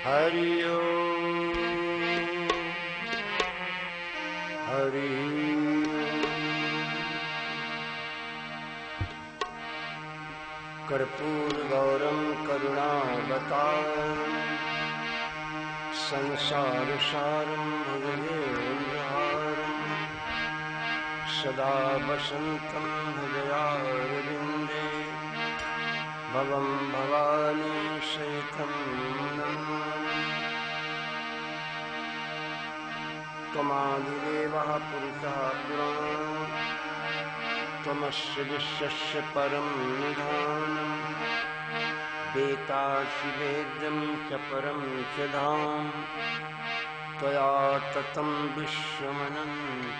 हरि ओम हरि कर्पूर गौरम करुणावतारम संसार सारम भुजगेन्द्रहारम सदा वसन्तं हृदयारविन्दे भवं भवानी सहितं नमामि। त्वमादिदेवः पुरुषः पुराणः त्वमस्य विश्वस्य परं निधानम् वेदासि वेद्यं च परं च धाम त्वया ततं विश्वमनन्तरूपम्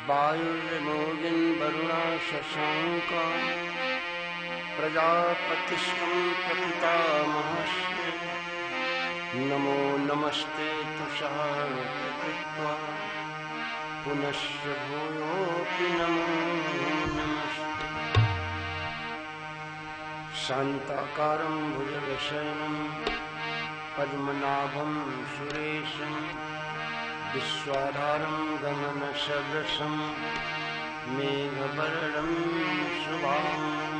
वायुर्मोगिन् वरुणः शशाङ्कः प्रजापतिस्त्वं प्रपितामहस्य नमो नमस्ते तुषार कृत्वा पुनश्च भूयोऽपि नमो नमस्ते। शान्ताकारं भुजगशयनं पद्मनाभं सुरेशं विश्वाधारं गगनसदृशं मेघवर्णं शुभांगं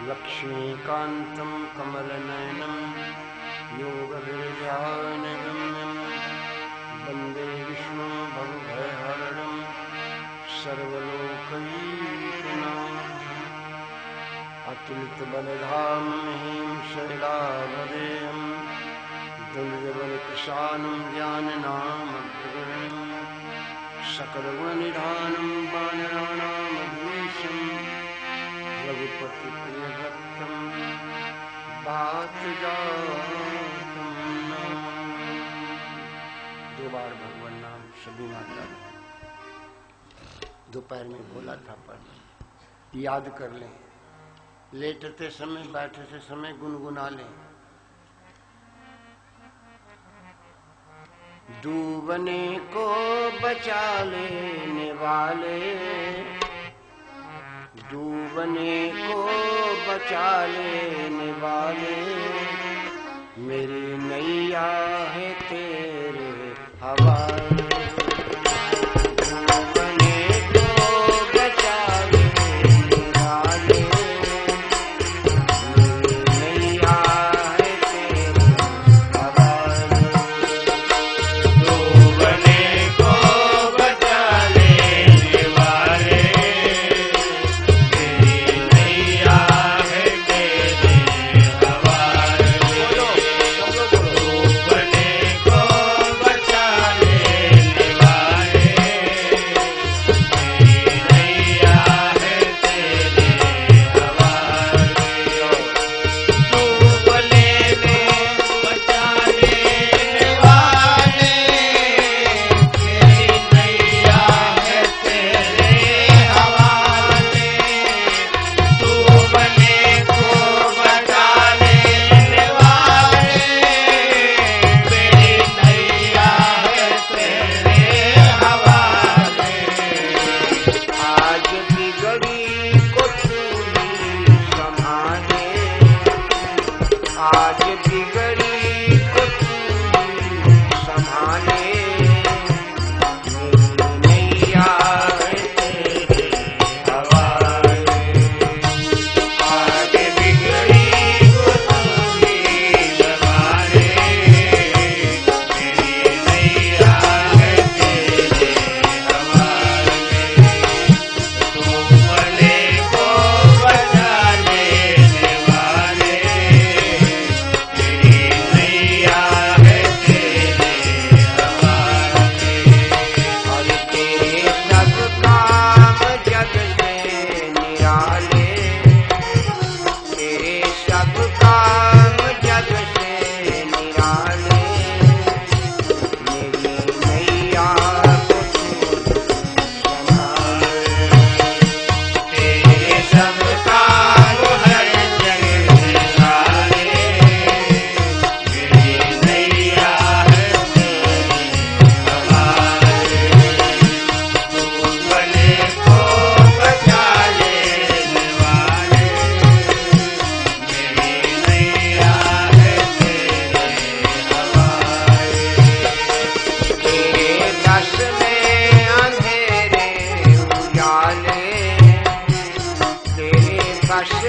लक्ष्मीकान्तं कमलनयनं योगविरजानगम्यं वन्दे विष्णुं भवभयहरणं सर्वलोकैकनाथम् अतुलितबलधामं शैलावदेयं दुर्जबलकृशानं ज्ञाननामग्रगण्यं सकलगुणनिधानं वानराणामधीशं रघुपतिप्रियभक्तं वातजातं नमामि। दो बार भगवान नाम सभी मात्रा में दोपहर में बोला था, पर याद कर लें। लेटते समय बैठते समय गुनगुना लें। डूबने को बचा लेने वाले, डूबने को बचा लेने वाले, मेरी नैया है तेरे हवाले।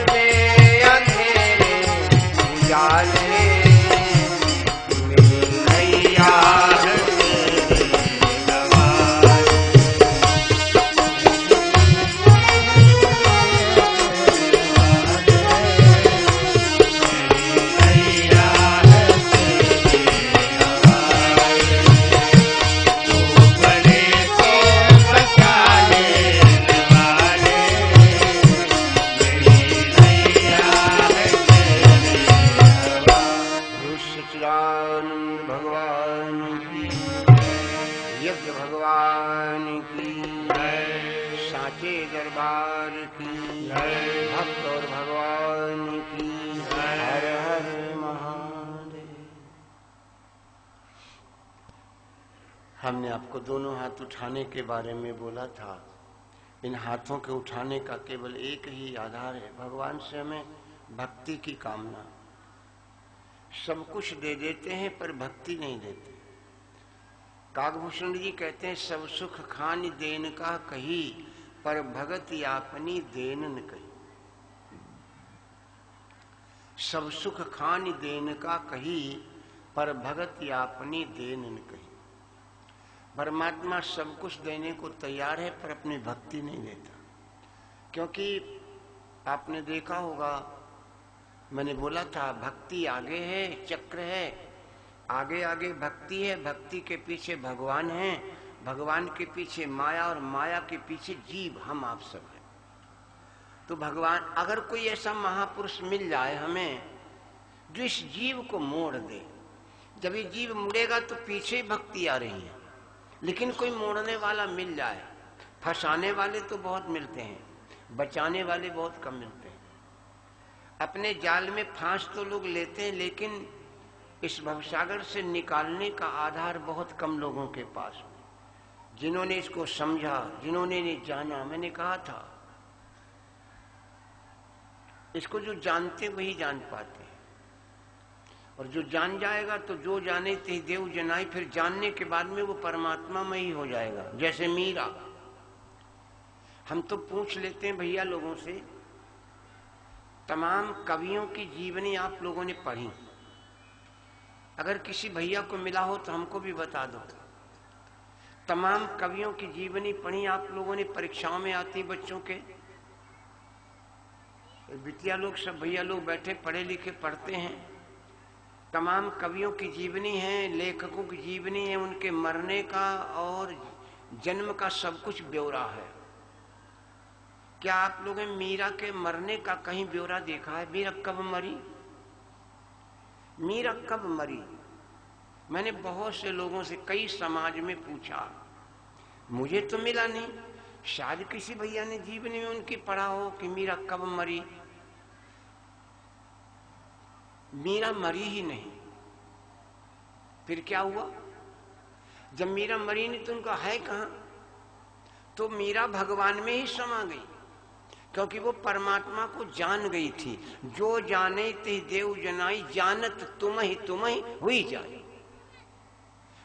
में अंधेरे उजाले मेरी नैया दरबार की भक्त और भगवान की हर हर महादेव। हमने आपको दोनों हाथ उठाने के बारे में बोला था। इन हाथों के उठाने का केवल एक ही आधार है, भगवान से हमें भक्ति की कामना। सब कुछ दे देते हैं पर भक्ति नहीं देते। काकभूषण जी कहते हैं सब सुख खान देन का कही पर भगत आपनी देन न कही। सब सुख खान देन का कही पर भगत आपनी देन न कही। परमात्मा सब कुछ देने को तैयार है पर अपनी भक्ति नहीं देता। क्योंकि आपने देखा होगा, मैंने बोला था भक्ति आगे है, चक्र है, आगे आगे भक्ति है, भक्ति के पीछे भगवान है, भगवान के पीछे माया और माया के पीछे जीव, हम आप सब हैं। तो भगवान अगर कोई ऐसा महापुरुष मिल जाए हमें जो इस जीव को मोड़ दे, जब ये जीव मुड़ेगा तो पीछे भक्ति आ रही है। लेकिन कोई मोड़ने वाला मिल जाए, फंसाने वाले तो बहुत मिलते हैं, बचाने वाले बहुत कम मिलते हैं। अपने जाल में फांस तो लोग लेते हैं, लेकिन इस भवसागर से निकालने का आधार बहुत कम लोगों के पास है। जिन्होंने इसको समझा, जिन्होंने इन्हें जाना, मैंने कहा था इसको जो जानते वही जान पाते हैं, और जो जान जाएगा तो जो जाने ते देव जनाई, फिर जानने के बाद में वो परमात्मा में ही हो जाएगा। जैसे मीरा, हम तो पूछ लेते हैं भैया लोगों से, तमाम कवियों की जीवनी आप लोगों ने पढ़ी, अगर किसी भैया को मिला हो तो हमको भी बता दो। तमाम कवियों की जीवनी पढ़ी आप लोगों ने, परीक्षाओं में आती बच्चों के, बिटिया लोग सब भैया लोग बैठे पढ़े लिखे पढ़ते हैं। तमाम कवियों की जीवनी है, लेखकों की जीवनी है, उनके मरने का और जन्म का सब कुछ ब्यौरा है। क्या आप लोगों ने मीरा के मरने का कहीं ब्यौरा देखा है? मीरा कब मरी? मीरा कब मरी? मैंने बहुत से लोगों से, कई समाज में पूछा, मुझे तो मिला नहीं। शायद किसी भैया ने जीवनी में उनकी पढ़ा हो कि मीरा कब मरी। मीरा मरी ही नहीं। फिर क्या हुआ? जब मीरा मरी नहीं तो उनका है कहां? तो मीरा भगवान में ही समा गई, क्योंकि वो परमात्मा को जान गई थी। जो जाने ते देव जनाई, जानत तुम ही हुई जाए,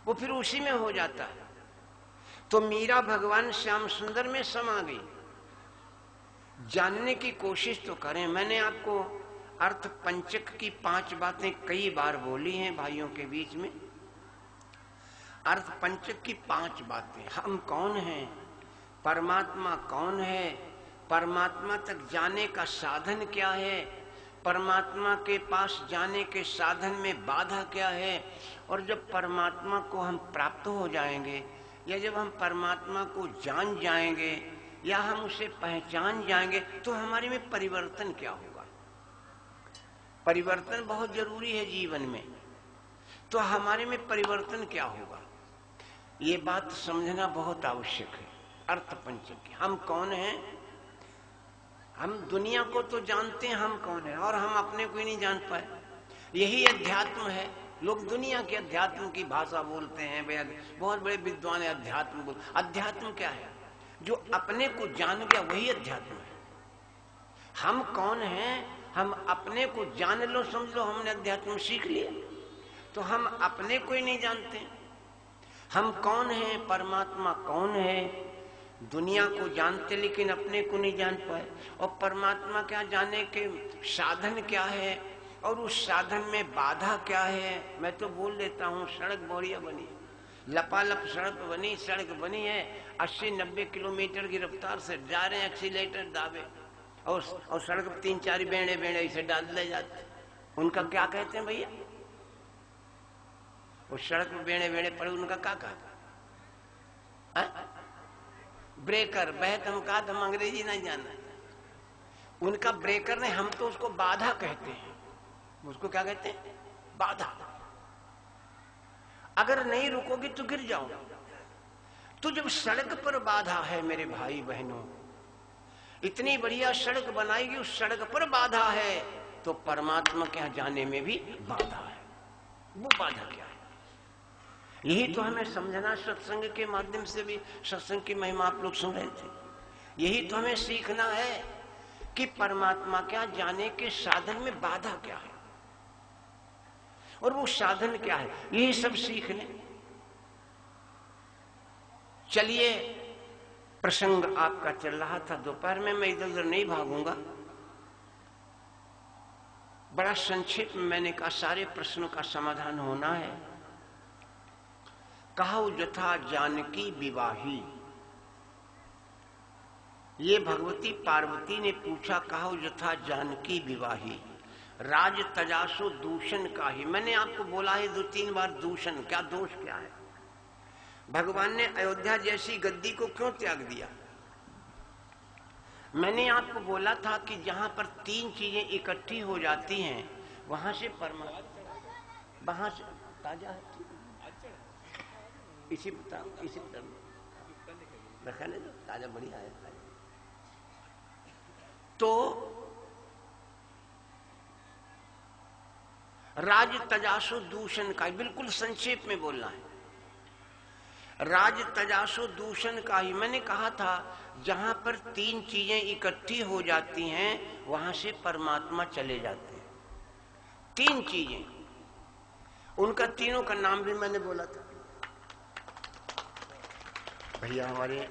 वो फिर उसी में हो जाता है। तो मीरा भगवान श्याम सुंदर में समा गई। जानने की कोशिश तो करें। मैंने आपको अर्थ पंचक की 5 बातें कई बार बोली हैं भाइयों के बीच में। अर्थ पंचक की 5 बातें, हम कौन हैं, परमात्मा कौन है, परमात्मा तक जाने का साधन क्या है, परमात्मा के पास जाने के साधन में बाधा क्या है, और जब परमात्मा को हम प्राप्त हो जाएंगे या जब हम परमात्मा को जान जाएंगे या हम उसे पहचान जाएंगे तो हमारे में परिवर्तन क्या होगा। परिवर्तन बहुत जरूरी है जीवन में। तो हमारे में परिवर्तन क्या होगा, ये बात समझना बहुत आवश्यक है। अर्थ पंचक, हम कौन हैं? हम दुनिया को तो जानते हैं हम कौन है, और हम अपने को ही नहीं जान पाए। यही अध्यात्म है। लोग दुनिया के अध्यात्म की भाषा बोलते हैं, बहुत बड़े विद्वान है अध्यात्म बोल। अध्यात्म क्या है? जो अपने को जान गया वही अध्यात्म है। हम कौन हैं? हम अपने को जान लो, समझ लो, हमने अध्यात्म सीख लिया। तो हम अपने को ही नहीं जानते। हम कौन हैं? परमात्मा कौन है? दुनिया को जानते लेकिन अपने को नहीं जान पाए। और परमात्मा क्या जाने के साधन क्या है और उस साधन में बाधा क्या है। मैं तो बोल देता हूँ, सड़क बोरिया बनी, लपालप सड़क बनी, सड़क बनी है, 80-90 किलोमीटर की रफ्तार से जा रहे हैं, एक्सीलेटर दाबे और सड़क 3-4 बेड़े बेड़े इसे डाल ले जाते। उनका क्या कहते हैं भैया? उस सड़क में बेड़े बेड़े पड़े, उनका क्या कहते? ब्रेकर। बहत हम कहा, हम अंग्रेजी नहीं जानते। उनका ब्रेकर ने, हम तो उसको बाधा कहते हैं। उसको क्या कहते हैं? बाधा। अगर नहीं रुकोगे तो गिर जाओ। तो जब सड़क पर बाधा है मेरे भाई बहनों, इतनी बढ़िया सड़क बनाएगी, उस सड़क पर बाधा है, तो परमात्मा के यहां जाने में भी बाधा है। वो बाधा क्या है? यही तो हमें समझना। सत्संग के माध्यम से भी सत्संग की महिमा आप लोग सुन रहे थे। यही तो हमें सीखना है कि परमात्मा क्या जाने के साधन में बाधा क्या है और वो साधन क्या है। यही सब सीख लें। चलिए, प्रसंग आपका चल रहा था दोपहर में, मैं इधर उधर नहीं भागूंगा। बड़ा संक्षेप में मैंने कहा सारे प्रश्नों का समाधान होना है। कहो जथा जानकी विवाही, ये भगवती पार्वती ने पूछा, कहो जथा जानकी विवाही, राज तजासो दूषण का ही। मैंने आपको बोला है 2-3 बार दूषण क्या, दोष क्या है। भगवान ने अयोध्या जैसी गद्दी को क्यों त्याग दिया? मैंने आपको बोला था कि जहां पर 3 चीजें इकट्ठी हो जाती हैं वहां से परमात्मा, वहां से ताजा है, इसी रखा नहीं तो ताजा बढ़िया है। तो राज तजासो दूषण का, बिल्कुल संक्षेप में बोलना है। राज तजासो दूषण का ही। मैंने कहा था जहां पर 3 चीजें इकट्ठी हो जाती हैं वहां से परमात्मा चले जाते हैं। 3 चीजें, उनका तीनों का नाम भी मैंने बोला था। भैया हमारे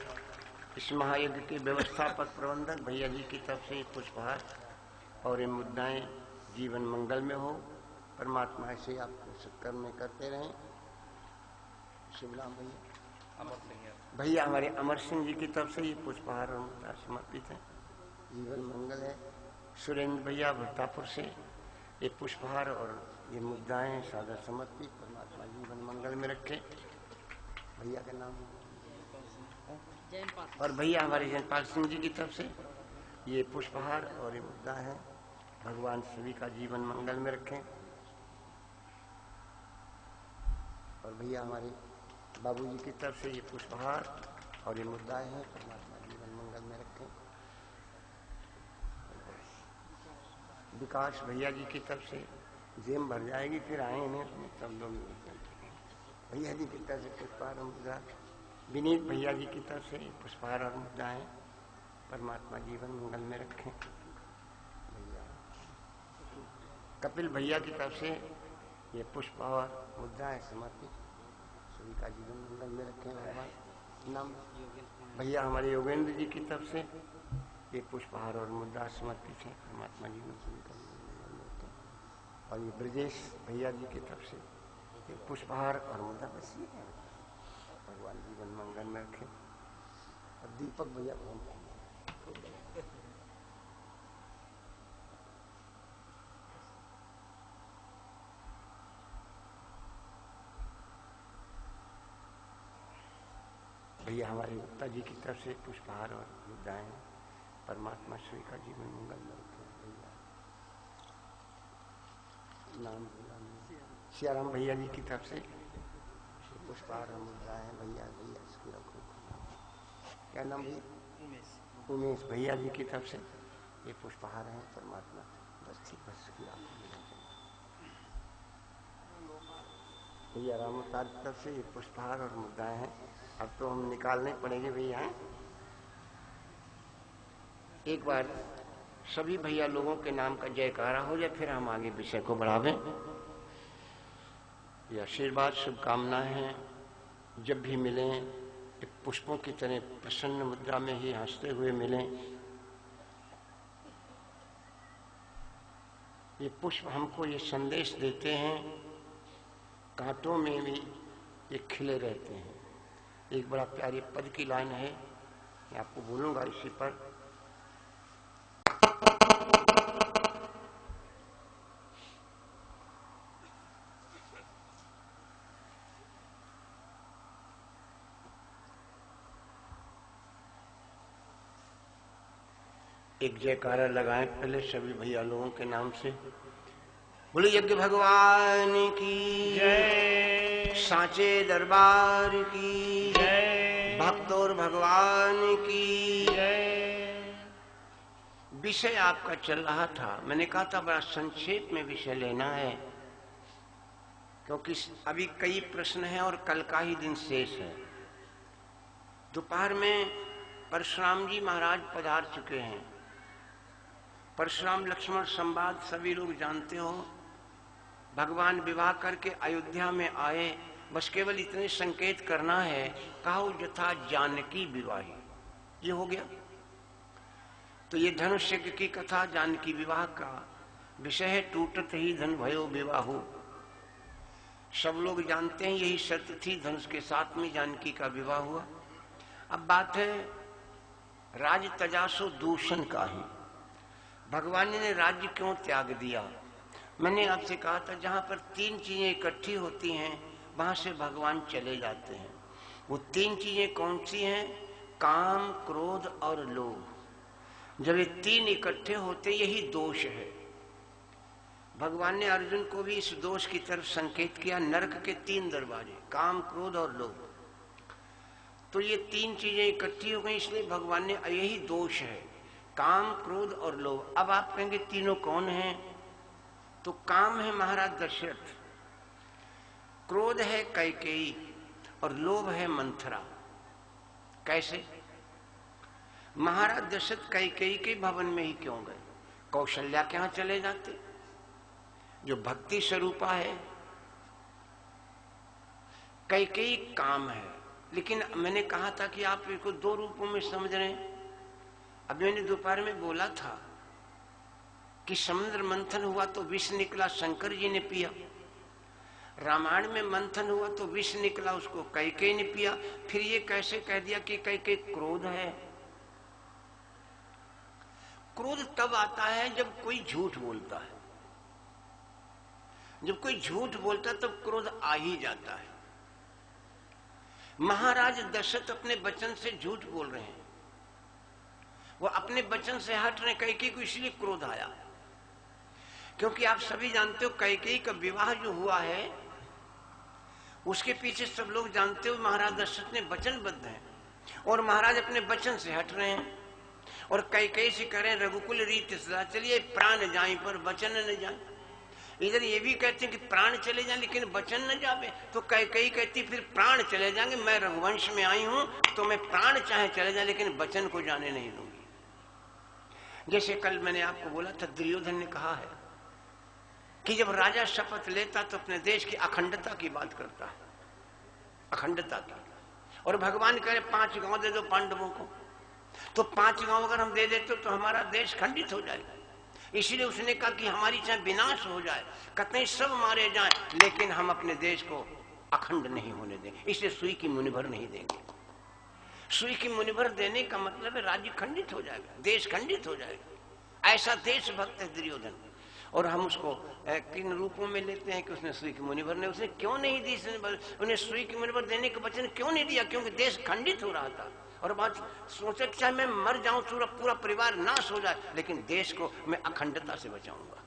इस महायज्ञ के व्यवस्थापक प्रबंधक भैया जी की तरफ से पुष्पहार और ये मुद्दाएं जीवन मंगल में हो। परमात्मा ऐसे आपको सत्कर्म में करते रहें। शिवराम भैया हमारे अमर सिंह जी की तरफ से ये पुष्पहार और मुद्दा समर्पित है। जीवन मंगल है। सुरेंद्र भैया भट्टापुर से ये पुष्पहार और ये मुद्दाएं सादर समर्पित। परमात्मा जीवन मंगल में रखे। भैया का नाम और भैया हमारे जयपाल सिंह जी की तरफ से ये पुष्पहार और ये मुद्दा है। भगवान सभी का जीवन मंगल में रखें। और भैया हमारे बाबूजी की तरफ से ये पुष्पहार और ये मुद्दा है। परमात्मा जीवन मंगल में रखें। विकास भैया जी की तरफ से जेम भर जाएगी, फिर आए इन्हें सब लोग भैया जी की तरफ से पुष्पहार और मुद्दा। विनीत भैया जी की तरफ से पुष्पहार और मुद्दा है। परमात्मा जीवन मंगल में रखें। भैया कपिल भैया की तरफ से ये पुष्पहार मुद्दा है समर्पित। सभी का जीवन मंगल में रखें भगवान। नाम भैया हमारे योगेंद्र जी की तरफ से ये पुष्पहार और मुद्दा समर्पित है। परमात्मा जीवन मंगल में रखें। और ये ब्रजेश भैया जी की तरफ से ये पुष्पहार और मुद्दा बस ये है। भगवान जीवन मंगल में रखे। और दीपक भैया भैया हमारे गुप्ता जी की तरफ से पुष्पहार और मुद्दाएं। परमात्मा श्री का जीवन मंगल में रखे। भैया नाम सियाराम भैया जी की तरफ से पुष्पहार और मुद्दा है। भैया भैया इसकी रखो। क्या नाम भैया? उमेश भैया जी की तरफ से ये पुष्पहार है। परमात्मा बस ठीक बस की भैया राम की तरफ से ये पुष्पहार और मुद्दाएं हैं। अब तो हम निकालने पड़ेंगे भैया। एक बार सभी भैया लोगों के नाम का जयकारा हो जाए, फिर हम आगे विषय को बढ़ावें। ये आशीर्वाद शुभकामनाएं हैं। जब भी मिलें एक पुष्पों की तरह प्रसन्न मुद्रा में ही हंसते हुए मिलें। ये पुष्प हमको ये संदेश देते हैं, कांटों में भी ये खिले रहते हैं। एक बड़ा प्यारी पद की लाइन है, मैं आपको बोलूंगा इसी पर। एक जयकारा लगाएं पहले सभी भैया लोगों के नाम से। बोले यज्ञ भगवान की जय, सांचे दरबार की जय, भक्त और भगवान की जय। विषय आपका चल रहा था, मैंने कहा था बड़ा संक्षेप में विषय लेना है, क्योंकि अभी कई प्रश्न हैं और कल का ही दिन शेष है। दोपहर में परशुराम जी महाराज पधार चुके हैं। परशुराम लक्ष्मण संवाद सभी लोग जानते हो। भगवान विवाह करके अयोध्या में आए, बस केवल इतने संकेत करना है, कहो यथा जानकी विवाही, ये हो गया। तो ये धनुष यज्ञ की कथा जानकी विवाह का विषय है। टूटत ही धन भयो विवाहो, सब लोग जानते हैं यही शर्त थी, धनुष के साथ में जानकी का विवाह हुआ। अब बात है राज तजासो दूषण का ही। भगवान ने राज्य क्यों त्याग दिया? मैंने आपसे कहा था जहां पर तीन चीजें इकट्ठी होती हैं वहां से भगवान चले जाते हैं। वो तीन चीजें कौन सी हैं? काम, क्रोध और लोभ। जब ये तीन इकट्ठे होते यही दोष है। भगवान ने अर्जुन को भी इस दोष की तरफ संकेत किया। नरक के तीन दरवाजे, काम, क्रोध और लोभ। तो ये तीन चीजें इकट्ठी हो गई, इसलिए भगवान ने, यही दोष है, काम, क्रोध और लोभ। अब आप कहेंगे तीनों कौन हैं? तो काम है महाराज दशरथ, क्रोध है कैकेयी और लोभ है मंथरा। कैसे? महाराज दशरथ कैकेयी के भवन में ही क्यों गए? कौशल्या के यहां चले जाते, जो भक्ति स्वरूपा है। कैकेयी काम है, लेकिन मैंने कहा था कि आप इसको दो रूपों में समझ रहे हैं। अब मैंने दोपहर में बोला था कि समुद्र मंथन हुआ तो विष निकला, शंकर जी ने पिया। रामायण में मंथन हुआ तो विष निकला, उसको कैकेयी ने पिया। फिर ये कैसे कह दिया कि कैकेयी क्रोध है? क्रोध तब आता है जब कोई झूठ बोलता है। जब कोई झूठ बोलता है तब क्रोध आ ही जाता है। महाराज दशरथ अपने वचन से झूठ बोल रहे हैं, वो अपने वचन से हट रहे। कैकेयी को इसलिए क्रोध आया, क्योंकि आप सभी जानते हो कैकेयी का विवाह जो हुआ है उसके पीछे सब लोग जानते हो महाराज दशरथ ने वचनबद्ध हैं, और महाराज अपने वचन से हट रहे हैं। और कैकेयी से कह रहे हैं रघुकुल रीत सदा, चलिए प्राण जाए पर वचन न जाए। इधर ये भी कहते हैं कि प्राण चले जाए लेकिन वचन न जावे। तो कैकेयी कहती फिर प्राण चले जाएंगे, मैं रघुवंश में आई हूं तो मैं प्राण चाहे चले जाए लेकिन वचन को जाने नहीं दूंगी। जैसे कल मैंने आपको बोला था, दुर्योधन ने कहा है कि जब राजा शपथ लेता तो अपने देश की अखंडता की बात करता है, अखंडता की। और भगवान कह रहे 5 गांव दे दो पांडवों को, तो 5 गांव अगर हम दे देते तो हमारा देश खंडित हो जाएगा। इसलिए उसने कहा कि हमारी चाहे विनाश हो जाए, कतई सब मारे जाएं, लेकिन हम अपने देश को अखंड नहीं होने देंगे। इसलिए सुई की मुनिभर नहीं देंगे। सुई की मुनिभर देने का मतलब है राज्य खंडित हो जाएगा, देश खंडित हो जाएगा। ऐसा देशभक्त है दुर्योधन। और हम उसको किन रूपों में लेते हैं कि उसने सुई की मुनिभर ने, उसने क्यों नहीं दी? उन्हें सुई की मुनिभर देने का वचन क्यों नहीं दिया? क्योंकि देश खंडित हो रहा था। और बात सोचा कि चाहे मैं मर जाऊं, पूरा परिवार नाश हो जाए, लेकिन देश को मैं अखंडता से बचाऊंगा।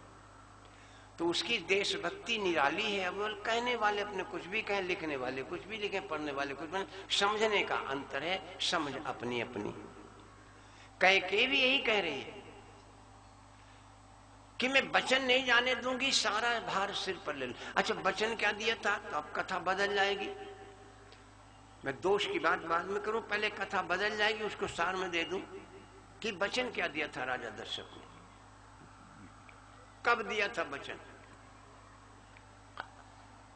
तो उसकी देशभक्ति निराली है। अब कहने वाले अपने कुछ भी कहें, लिखने वाले कुछ भी लिखें, पढ़ने वाले कुछ भी, समझने का अंतर है, समझ अपनी अपनी। कैकेयी भी यही कह रही है कि मैं वचन नहीं जाने दूंगी, सारा भार सिर पर ले लूं। अच्छा, वचन क्या दिया था? तो अब कथा बदल जाएगी। मैं दोष की बात बाद में करूं, पहले कथा बदल जाएगी, उसको सार में दे दूं कि वचन क्या दिया था राजा दशरथ ने, कब दिया था वचन।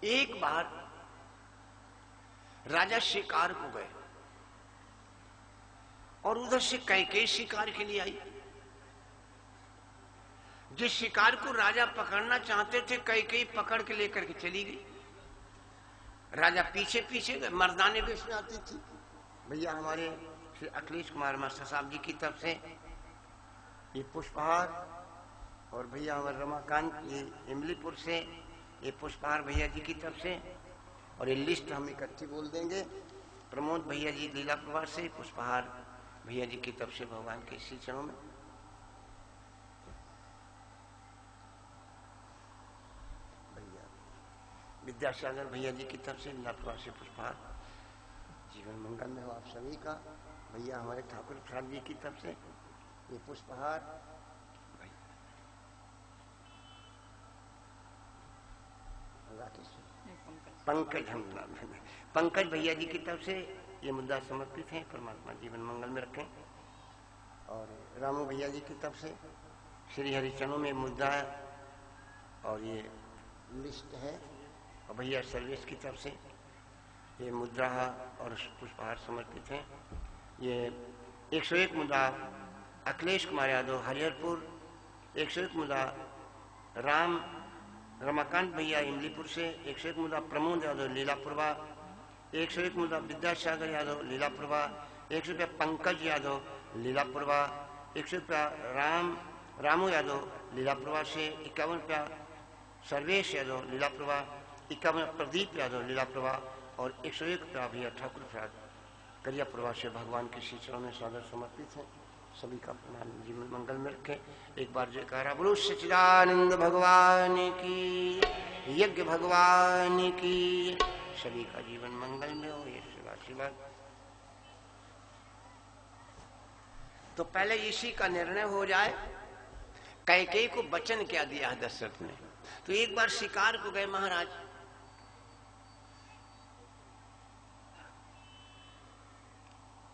एक बार राजा शिकार को गए, और उधर से कैकेयी शिकार के लिए आई। जिस शिकार को राजा पकड़ना चाहते थे कैकेयी पकड़ के लेकर के चली गई। राजा पीछे पीछे गए, मर्दाने वेश में आती थी। भैया हमारे श्री अखिलेश कुमार मास्टर साहब जी की तरफ से ये पुष्पहार, और भैया हमारे रमाकांत ये इमलीपुर से ये पुष्पहार भैया जी की तरफ से, और ये लिस्ट हम इकट्ठी बोल देंगे। प्रमोद भैया जी लीला प्रवास से पुष्पहार भैया जी की तरफ से भगवान के इसी चरणों में। भैया विद्यासागर भैया जी की तरफ से लीला प्रवास से पुष्पहार। जीवन मंगल में हो आप सभी का। भैया हमारे ठाकुर प्रसाद जी की तरफ से ये पुष्पहार। पंकज हम पंकज भैया जी की तरफ से ये मुद्दा समर्पित है, परमात्मा जीवन मंगल में रखें। और रामू भैया जी की तरफ से श्री हरिचरणों में मुद्दा है और ये लिस्ट है। और भैया सर्वेश की तरफ से ये मुद्रा और पुष्पहार समर्पित हैं। ये 101 मुद्दा अखिलेश कुमार यादव हरिहरपुर, 101 मुद्दा रमाकांत भैया इमलीपुर से, 101 मुद्दा प्रमोद यादव लीलापुरवा, 101 मुद्दा विद्यासागर यादव लीलापुरवा, 100 रुपया पंकज यादव लीलापुरवा, 100 रुपया रामू यादव लीलापुरवा से, 51 रुपया सर्वेश यादव लीलापुरवा, 51 प्रदीप यादव लीलापुरवा और 101 रुपया भैया ठाकुर प्रसाद करियापुरवा से भगवान के श्री चरणों में सादर समर्पित है। सभी का प्रणाम जीवन मंगल में रखें। एक बार जयकारा बोलो सच्चिदानंद भगवान की, यज्ञ भगवान की। सभी का जीवन मंगल में हो ये आशीर्वाद। तो पहले इसी का निर्णय हो जाए। कैकेयी को वचन क्या दिया है दशरथ ने। तो एक बार शिकार को गए महाराज,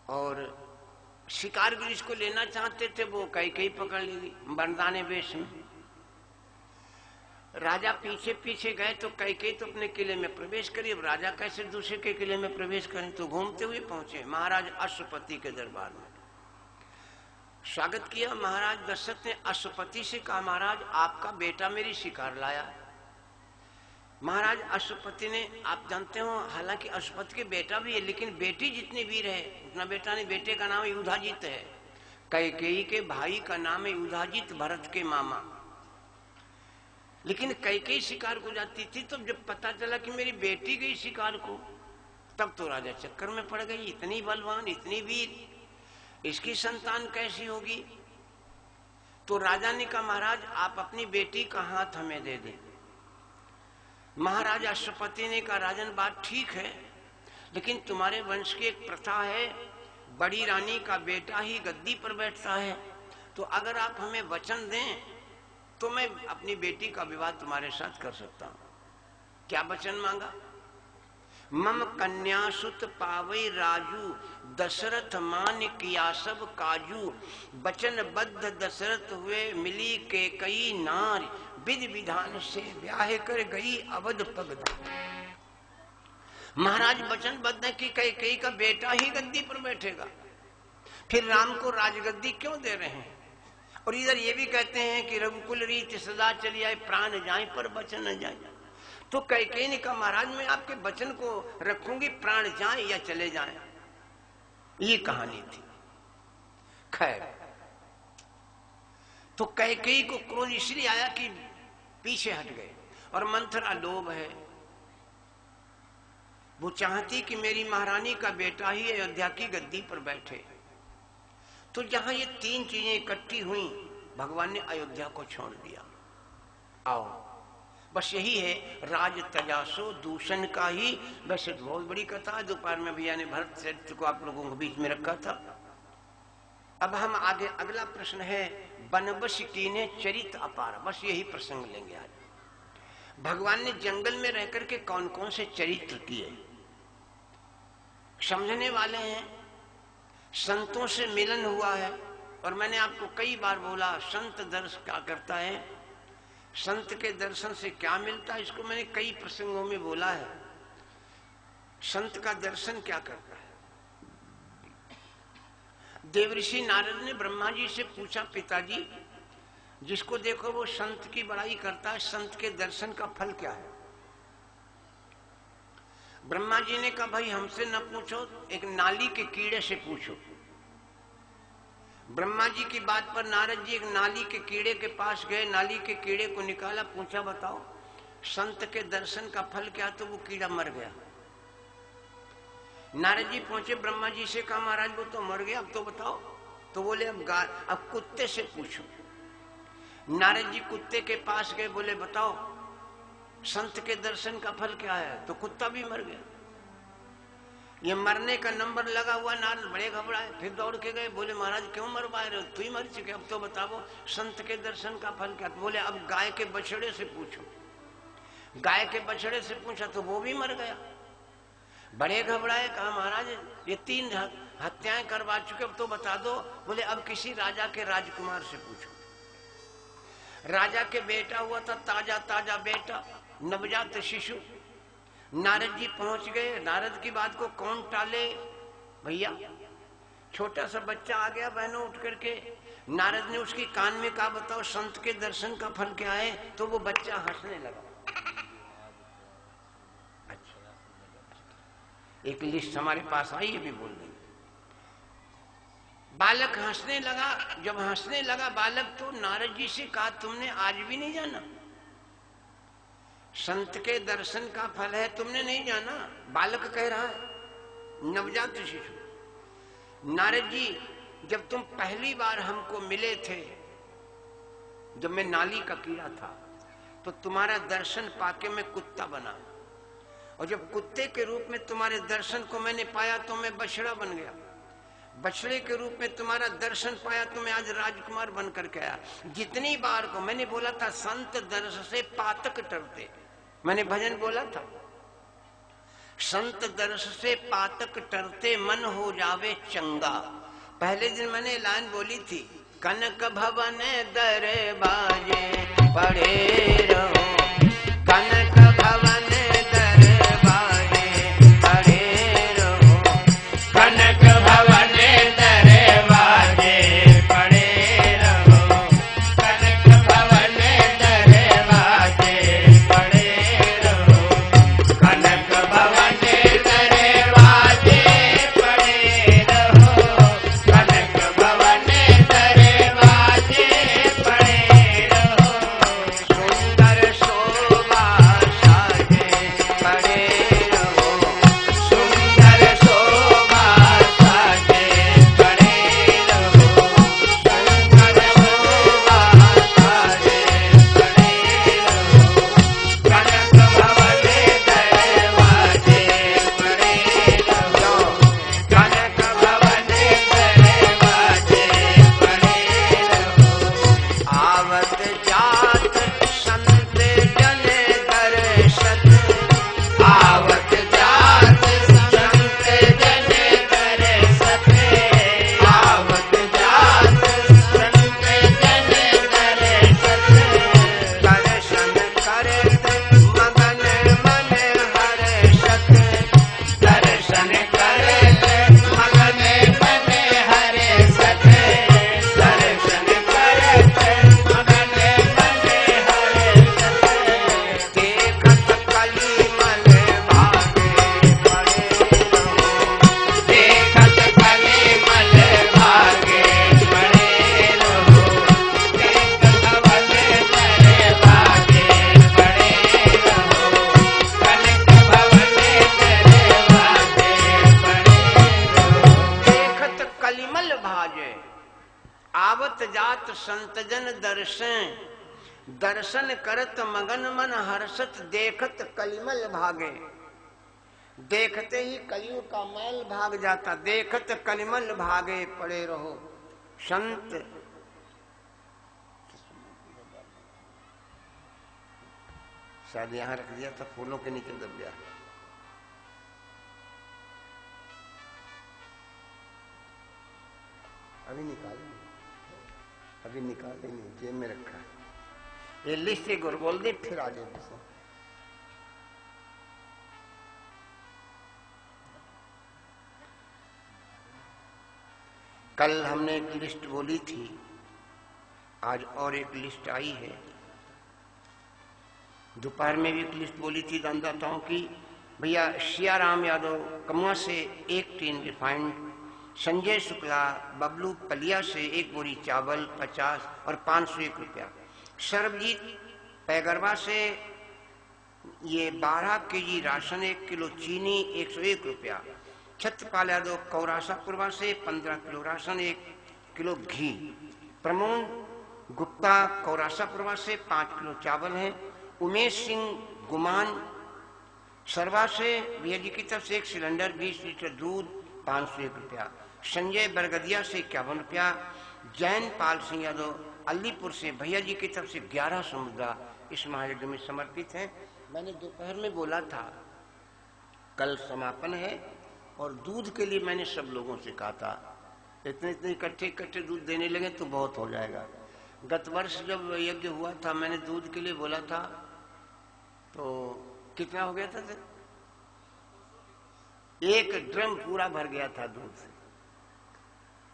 और शिकार भी जिसको लेना चाहते थे वो कैकेयी पकड़ ली मर्दाने वेश में। राजा पीछे पीछे गए तो कैकेयी तो अपने किले में प्रवेश करी। अब राजा कैसे दूसरे के किले में प्रवेश करें, तो घूमते हुए पहुंचे महाराज अश्वपति के दरबार में। स्वागत किया। महाराज दशरथ ने अश्वपति से कहा, महाराज आपका बेटा मेरी शिकार लाया। महाराज अश्वपति ने, आप जानते हो हालांकि अश्वपति के बेटा भी है लेकिन बेटी जितनी वीर है उतना बेटा नहीं। बेटे का नाम युधाजित है, कैकेयी के भाई का नाम है युधाजित, भरत के मामा। लेकिन कैकेयी शिकार को जाती थी तो जब पता चला कि मेरी बेटी गई शिकार को, तब तो राजा चक्कर में पड़ गई। इतनी बलवान, इतनी वीर, इसकी संतान कैसी होगी। तो राजा ने कहा, महाराज आप अपनी बेटी का हाथ हमें दे दें। महाराज अश्वपति ने कहा, राजन बात ठीक है लेकिन तुम्हारे वंश की एक प्रथा है, बड़ी रानी का बेटा ही गद्दी पर बैठता है। तो अगर आप हमें वचन दें तो मैं अपनी बेटी का विवाह तुम्हारे साथ कर सकता हूं। क्या वचन मांगा? मम कन्या सुत पावई राजू, दशरथ मान किया सब काजू। वचन बद्ध दशरथ हुए, मिली कैकेयी नार, विधि विधान से ब्याह कर गई अवध पगदा। महाराज वचनबद्ध है कि कैकेयी का बेटा ही गद्दी पर बैठेगा, फिर राम को राजगद्दी क्यों दे रहे हैं? और इधर ये भी कहते हैं कि रघुकुल रीत सदा चली आए, प्राण जाए पर वचन न जाए। तो कैकेयी ने कहा, महाराज मैं आपके वचन को रखूंगी, प्राण जाए या चले जाए। ये कहानी थी। खैर, तो कैकेयी को क्रोध इसलिए आया कि पीछे हट गए। और मंथरा लोभ है, वो चाहती कि मेरी महारानी का बेटा ही अयोध्या की गद्दी पर बैठे। तो जहां ये तीन चीजें इकट्ठी हुई, भगवान ने अयोध्या को छोड़ दिया। आओ, बस यही है राज तजासो दूषण का ही। वैसे तो बहुत बड़ी कथा है, दोपहर में भैया ने भरत चरित्र को आप लोगों के बीच में रखा था। अब हम आगे, अगला प्रश्न है बनबस कीने चरित अपार। बस यही प्रसंग लेंगे आज। भगवान ने जंगल में रहकर के कौन कौन से चरित्र किए, समझने वाले हैं। संतों से मिलन हुआ है, और मैंने आपको कई बार बोला संत दर्शन क्या करता है, संत के दर्शन से क्या मिलता है, इसको मैंने कई प्रसंगों में बोला है। संत का दर्शन क्या करता है? देवऋषि नारद ने ब्रह्मा जी से पूछा, पिताजी जिसको देखो वो संत की बड़ाई करता है, संत के दर्शन का फल क्या है? ब्रह्मा जी ने कहा, भाई हमसे न पूछो, एक नाली के कीड़े से पूछो। ब्रह्मा जी की बात पर नारद जी एक नाली के कीड़े के पास गए, नाली के कीड़े को निकाला, पूछा बताओ संत के दर्शन का फल क्या? तो वो कीड़ा मर गया। नारद जी पहुंचे ब्रह्मा जी से, कहा महाराज वो तो मर गया, अब तो बताओ। तो बोले अब कुत्ते से पूछो। नारद जी कुत्ते के पास गए, बोले बताओ संत के दर्शन का फल क्या है? तो कुत्ता भी मर गया। ये मरने का नंबर लगा हुआ, नारद बड़े घबराए, फिर दौड़ के गए, बोले महाराज क्यों मरवा रहे हो? तू ही मर चुके, अब तो बताओ संत के दर्शन का फल क्या? बोले अब गाय के बछड़े से पूछो। गाय के बछड़े से पूछा तो वो भी मर गया। बड़े घबराए, कहा महाराज ये 3 हत्याएं करवा चुके, अब तो बता दो। बोले अब किसी राजा के राजकुमार से पूछो। राजा के बेटा हुआ था, ताजा ताजा बेटा, नवजात शिशु। नारद जी पहुंच गए। नारद की बात को कौन टाले भैया? छोटा सा बच्चा आ गया बहनों उठ करके। नारद ने उसकी कान में कहा बताओ संत के दर्शन का फल क्या है? तो वो बच्चा हंसने लगा। अच्छा, एक लिस्ट हमारे पास आई, ये भी बोल रही। बालक हंसने लगा। जब हंसने लगा बालक, तो नारद जी से कहा तुमने आज भी नहीं जाना संत के दर्शन का फल है? तुमने नहीं जाना? बालक कह रहा है, नवजात शिशु। नारद जी जब तुम पहली बार हमको मिले थे, जब मैं नाली का कीड़ा था, तो तुम्हारा दर्शन पाके मैं कुत्ता बना, और जब कुत्ते के रूप में तुम्हारे दर्शन को मैंने पाया तो मैं बछड़ा बन गया। बछड़े के रूप में तुम्हारा दर्शन पाया तो मैं आज राजकुमार बन करके आया। जितनी बार को मैंने बोला था संत दर्श से पातक टरते, मैंने भजन बोला था, संत दर्श से पातक टरते मन हो जावे चंगा। पहले दिन मैंने लाइन बोली थी, कनक भवन दरबाजे पड़े रहो, कनक भवन दरबाजे पड़े रहो, कनक भवन दरबाजे पड़े रहो, कनक भवन दरबाजे पड़े रहो, कनक भवन दरबाजे पड़े रहो, कनक भवन दरबाजे पड़े रहो, सुंदर शोभा साजे पड़े रहो, सुंदर शोभा साजे पड़े रहो, सुंदर शोभा साजे पड़े रहो, कनक भवन दरवाजे पड़े रहो, कनक भवन दरवाजे पड़े रहो। आवत जात संत जन दर्शत, आवत जात संत जन दर्शत, आवत जात संत जन दर्शत, दर्शन करत मगन मन हर्षत, दर्शन करत मगन मन हर्षत, दर्शन करत मगन मन हर्षत, देखत कलिमल भागे पड़े रहो, देखत कलिमल भागे पड़े रहो, देखत भवन दरवाजे पड़े रहो, कनक भवन दरवाजे पड़े रहो, देखत कलिमल भाजे, आवत जात संतजन दर्शन, दर्शन करत मगन मन हर्षत, देखत कलिमल भागे। देखते ही कलियुग का मैल भाग जाता, देखत कलिमल भागे पड़े रहो। संत शायद यहां रख दिया था, फूलों के नीचे दब गया। अभी निकाले नहीं, अभी निकाले नहीं, जेब में रखा है। ये लिस्ट एक और बोल दे, फिर आगे से कल हमने एक लिस्ट बोली थी, आज और एक लिस्ट आई है। दोपहर में भी एक लिस्ट बोली थी दानदाताओं की। भैया सियाराम यादव कमुआ से 1 टीन रिफाइंड, संजय शुक्ला बबलू पलिया से 1 बोरी चावल 50 और 501 रुपया, सर्वजीत पैगरवा से ये 12 केजी राशन, 1 किलो चीनी 101 रुपया, छत्रपाल यादव कौरासापुरवा से 15 किलो राशन 1 किलो घी, प्रमोद गुप्ता कौरासापुरवा से 5 किलो चावल है, उमेश सिंह गुमान सरवा से भैया जी की तरफ से 1 सिलेंडर 20 लीटर दूध 501 रुपया, संजय बरगदिया से 51 रुपया, जैन पाल सिंह यादव अलीपुर से भैया जी की तरफ से 1100 मुद्रा इस महायज्ञ में समर्पित है। मैंने दोपहर में बोला था कल समापन है, और दूध के लिए मैंने सब लोगों से कहा था इतने इकट्ठे दूध देने लगे तो बहुत हो जाएगा। गत वर्ष जब यज्ञ हुआ था मैंने दूध के लिए बोला था, तो कितना हो गया था सर? 1 ड्रम पूरा भर गया था दूध से।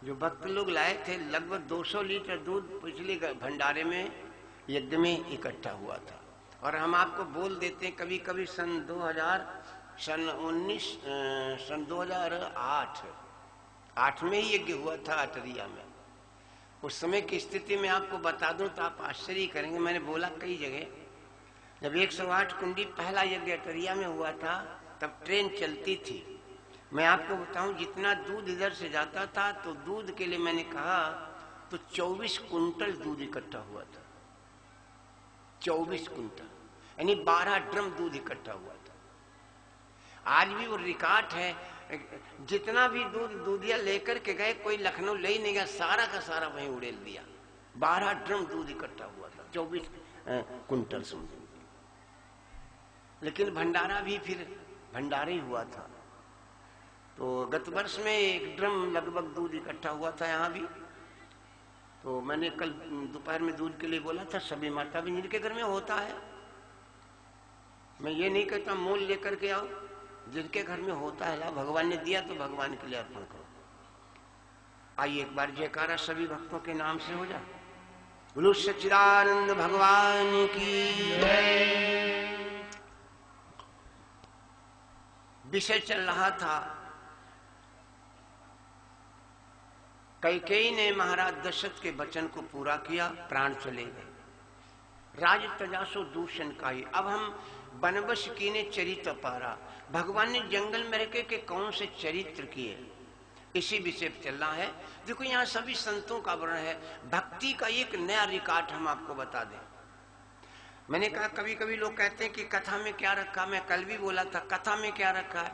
जो भक्त लोग लाए थे लगभग 200 लीटर दूध पिछले भंडारे में यज्ञ में इकट्ठा हुआ था। और हम आपको बोल देते हैं कभी कभी सन 2008 में ही यज्ञ हुआ था अटरिया में। उस समय की स्थिति में आपको बता दूं तो आप आश्चर्य करेंगे। मैंने बोला कई जगह, जब 108 कुंडी पहला यज्ञ अटरिया में हुआ था तब ट्रेन चलती थी। मैं आपको बताऊं जितना दूध इधर से जाता था तो दूध के लिए मैंने कहा तो 24 कुंटल दूध इकट्ठा हुआ था। 24 कुंटल यानी 12 ड्रम दूध इकट्ठा हुआ था। आज भी वो रिकॉर्ड है, जितना भी दूध दूधिया लेकर के गए कोई लखनऊ ले ही नहीं गया, सारा का सारा वहीं उड़ेल दिया। 12 ड्रम दूध इकट्ठा हुआ था, 24 कुंटल समझो। लेकिन भंडारा भी फिर भंडारा ही हुआ था। तो गत वर्ष में 1 ड्रम लगभग दूध इकट्ठा हुआ था यहाँ भी। तो मैंने कल दोपहर में दूध के लिए बोला था सभी माता भी जिनके घर में होता है, मैं ये नहीं कहता मोल लेकर के आओ, जिनके घर में होता है ला, भगवान ने दिया तो भगवान के लिए अर्पण करो। आइए एक बार जयकारा सभी भक्तों के नाम से हो जाए। बोलो सच्चिदानंद भगवान की जय। विषय चल रहा था कैकेयी ने महाराज दशरथ के वचन को पूरा किया, प्राण चले गए। राज तजासो दूषण का ही। अब हम बनवश कीने चरित्र पारा, भगवान ने जंगल में रखे के कौन से चरित्र किए, इसी विषय पर चल रहा है। देखो यहाँ सभी संतों का वर्णन है। भक्ति का एक नया रिकॉर्ड हम आपको बता दें। मैंने कहा कभी कभी लोग कहते हैं कि कथा में क्या रखा, मैं कल भी बोला था कथा में क्या रखा है।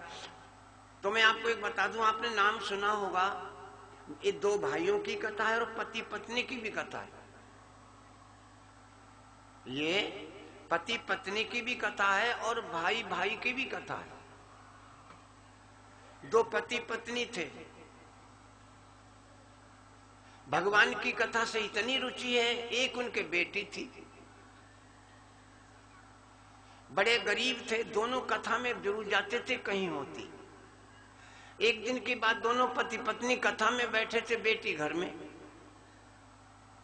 तो मैं आपको एक बता दूं, आपने नाम सुना होगा, ये 2 भाइयों की कथा है और पति पत्नी की भी कथा है। ये पति पत्नी की भी कथा है और भाई भाई की भी कथा है। 2 पति पत्नी थे, भगवान की कथा से इतनी रुचि है। एक उनके बेटी थी, बड़े गरीब थे, दोनों कथा में जरूर जाते थे कहीं होती। एक दिन की बात, दोनों पति पत्नी कथा में बैठे थे, बेटी घर में,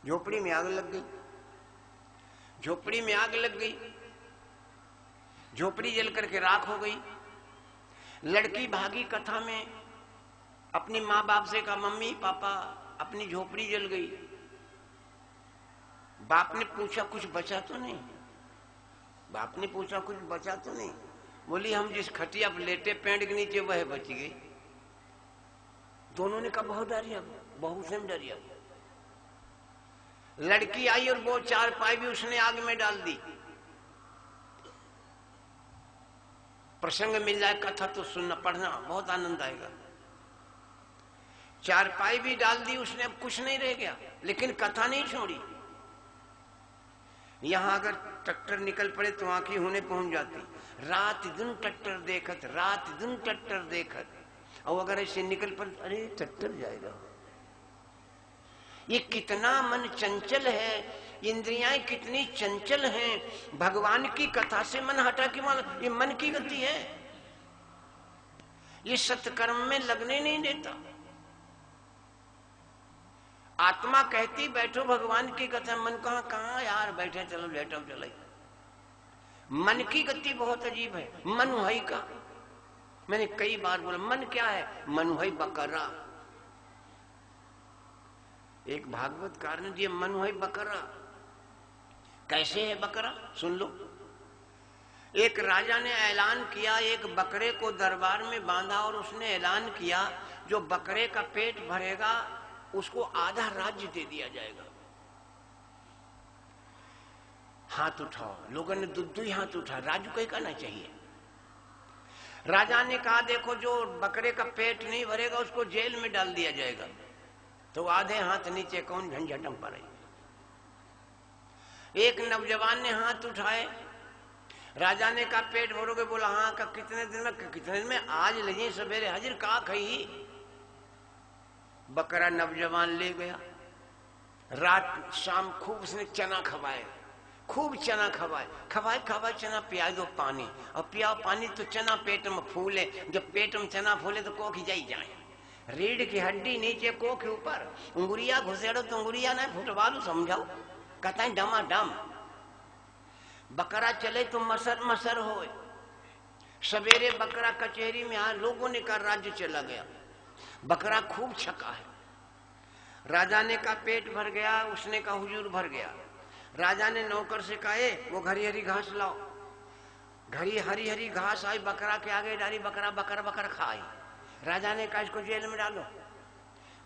झोपड़ी में आग लग गई। झोपड़ी में आग लग गई, झोपड़ी जल करके राख हो गई। लड़की भागी कथा में, अपनी माँ बाप से कहा मम्मी पापा अपनी झोपड़ी जल गई। बाप ने पूछा कुछ बचा तो नहीं? बाप ने पूछा कुछ बचा तो नहीं? बोली हम जिस खटिया पर लेटे पेड़ के नीचे वह बच गई। दोनों ने कहा बहुत डरिया, बहुत से डरिया। लड़की आई और वो 4 पाई भी उसने आग में डाल दी। प्रसंग मिल जाए कथा तो सुनना पढ़ना बहुत आनंद आएगा। 4 पाई भी डाल दी उसने, अब कुछ नहीं रह गया, लेकिन कथा नहीं छोड़ी। यहां अगर ट्रैक्टर निकल पड़े तो आंखें होने पहुंच जाती। रात दिन ट्रैक्टर देखत, रात दिन ट्रैक्टर देखत, और अगर ऐसे निकल पड़े अरे ट्रैक्टर जाएगा। ये कितना मन चंचल है, इंद्रियां कितनी चंचल हैं। भगवान की कथा से मन हटा के ये मन की गति है, ये सत्कर्म में लगने नहीं देता। आत्मा कहती बैठो भगवान की कथा, मन कहाँ यार बैठे, चलो लेटो चले। मन की गति बहुत अजीब है। मन है का, मैंने कई बार बोला, मन क्या है? मन है बकरा। एक भागवतकार ने दिया, मन है बकरा। कैसे है बकरा? सुन लो। एक राजा ने ऐलान किया, एक बकरे को दरबार में बांधा और उसने ऐलान किया जो बकरे का पेट भरेगा उसको आधा राज्य दे दिया जाएगा। हाथ उठाओ, लोगों ने दो ही हाथ उठा। राजू कहीं कहना चाहिए। राजा ने कहा देखो जो बकरे का पेट नहीं भरेगा उसको जेल में डाल दिया जाएगा। तो आधे हाथ नीचे, कौन झंझटम पड़े। एक नौजवान ने हाथ उठाए, राजा ने कहा पेट भरोगे? बोला हाँ। का कितने दिन में? कितने दिन में? आज लगे सवेरे हाजिर। कहा खई? बकरा नौजवान ले गया। रात शाम खूब उसने चना खवाए, खूब चना खवाए, खवाए चना पिया दो पानी, और पिया पानी तो चना पेट में फूले। जब पेट में चना फूले तो कोख जाई जाए। रीढ़ की हड्डी नीचे, कोख ऊपर, उंगुरिया घुसेड़ो तो उंगुरिया ना फुटवालो, समझाओ। कहता है डमा डम। बकरा चले तो मसर मसर हो। सवेरे बकरा कचहरी में आया, लोगों ने कहा राज्य चला गया। बकरा खूब छका है। राजा ने कहा पेट भर गया, उसने कहा हुजूर भर गया। राजा ने नौकर से कहा वो हरी हरी घास लाओ। हरी हरी घास आई, बकरा के आगे डाली, बकरा बकर बकर खाई। राजा ने कहा इसको जेल में डालो।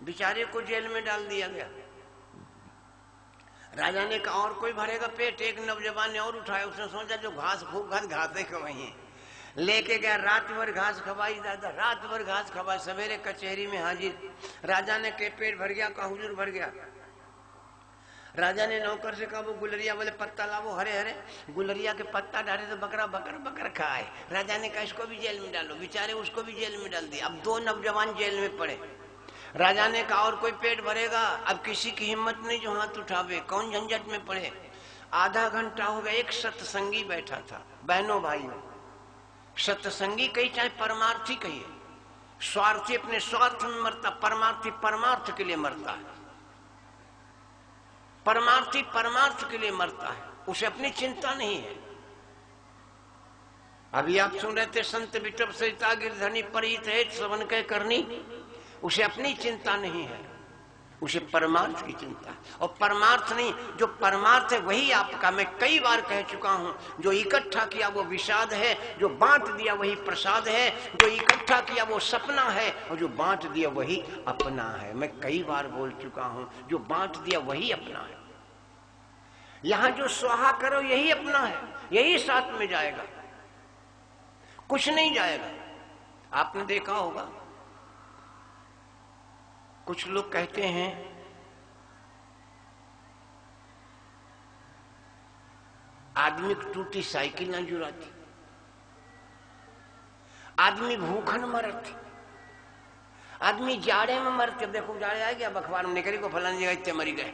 बेचारे को जेल में डाल दिया गया। राजा ने कहा और कोई भरेगा पेट? एक नौजवान ने और उठाया। उसने सोचा जो घास खूब घास खवाई है, लेके गया। रात भर घास खवाई दादा, रात भर घास खवाई। सवेरे कचहरी में हाजिर। राजा ने के पेट भर गया? कहा हुजूर भर गया। राजा ने नौकर से कहा वो गुलरिया वाले पत्ता लाओ, हरे हरे। गुलरिया के पत्ता डाले तो बकरा बकर बकर खाए। राजा ने कहा इसको भी जेल में डालो। बेचारे उसको भी जेल में डाल दिया। अब दो नौजवान जेल में पड़े। राजा ने कहा और कोई पेट भरेगा? अब किसी की हिम्मत नहीं जो हाथ उठावे, कौन झंझट में पड़े। आधा घंटा हो गया। एक सत्संगी बैठा था। बहनों भाइयों, सत्संगी कही चाहे परमार्थी कहिए, स्वार्थी अपने स्वार्थ में मरता, परमार्थी परमार्थ के लिए मरता है। परमार्थी परमार्थ के लिए मरता है, उसे अपनी चिंता नहीं है। अभी आप सुन रहे थे संत विटप सरिता गिरधनी परित है श्रवण कह करनी। उसे अपनी चिंता नहीं है, उसे परमार्थ की चिंता है। और परमार्थ नहीं, जो परमार्थ है वही आपका। मैं कई बार कह चुका हूं, जो इकट्ठा किया वो विषाद है, जो बांट दिया वही प्रसाद है। जो इकट्ठा किया वो सपना है, और जो बांट दिया वही अपना है। मैं कई बार बोल चुका हूं, जो बांट दिया वही अपना है। यहां जो स्वाहा करो यही अपना है, यही साथ में जाएगा, कुछ नहीं जाएगा। आपने देखा होगा कुछ लोग कहते हैं आदमी की टूटी साइकिल ना जुराती, आदमी भूखन मरत, आदमी जाड़े में मरते। देखो जाड़े आ गया, अखबार में निकली को फलानी जगह इतने मरी गए।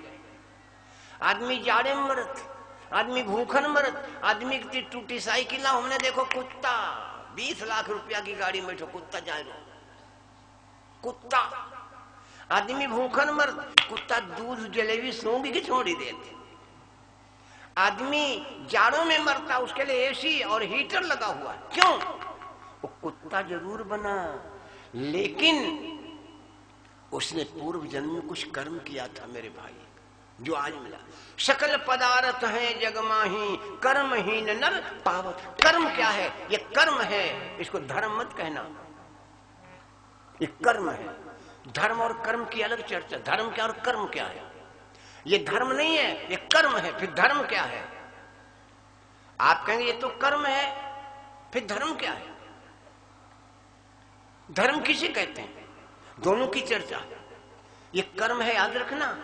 आदमी जाड़े में मरत, आदमी भूखन मरत, आदमी की टूटी साइकिल ना। हमने देखो कुत्ता 20 लाख रुपया की गाड़ी में बैठो, कुत्ता जाए रो, कुत्ता। आदमी भूखन मर, कुत्ता दूध जलेबी सूंघ के छोड़ी देते। आदमी जाड़ों में मरता, उसके लिए एसी और हीटर लगा हुआ। क्यों? वो कुत्ता जरूर बना, लेकिन उसने पूर्व जन्म में कुछ कर्म किया था मेरे भाई, जो आज मिला। सकल पदार्थ है जगमाही, कर्महीन नर पावत। कर्म क्या है? ये कर्म है, इसको धर्म मत कहना, ये कर्म है। धर्म और कर्म की अलग चर्चा। धर्म क्या और कर्म क्या है? ये धर्म नहीं है, ये कर्म है। फिर धर्म क्या है? आप कहेंगे ये तो कर्म है, फिर धर्म क्या है? धर्म किसे कहते हैं? दोनों की चर्चा। ये कर्म है, याद रखना।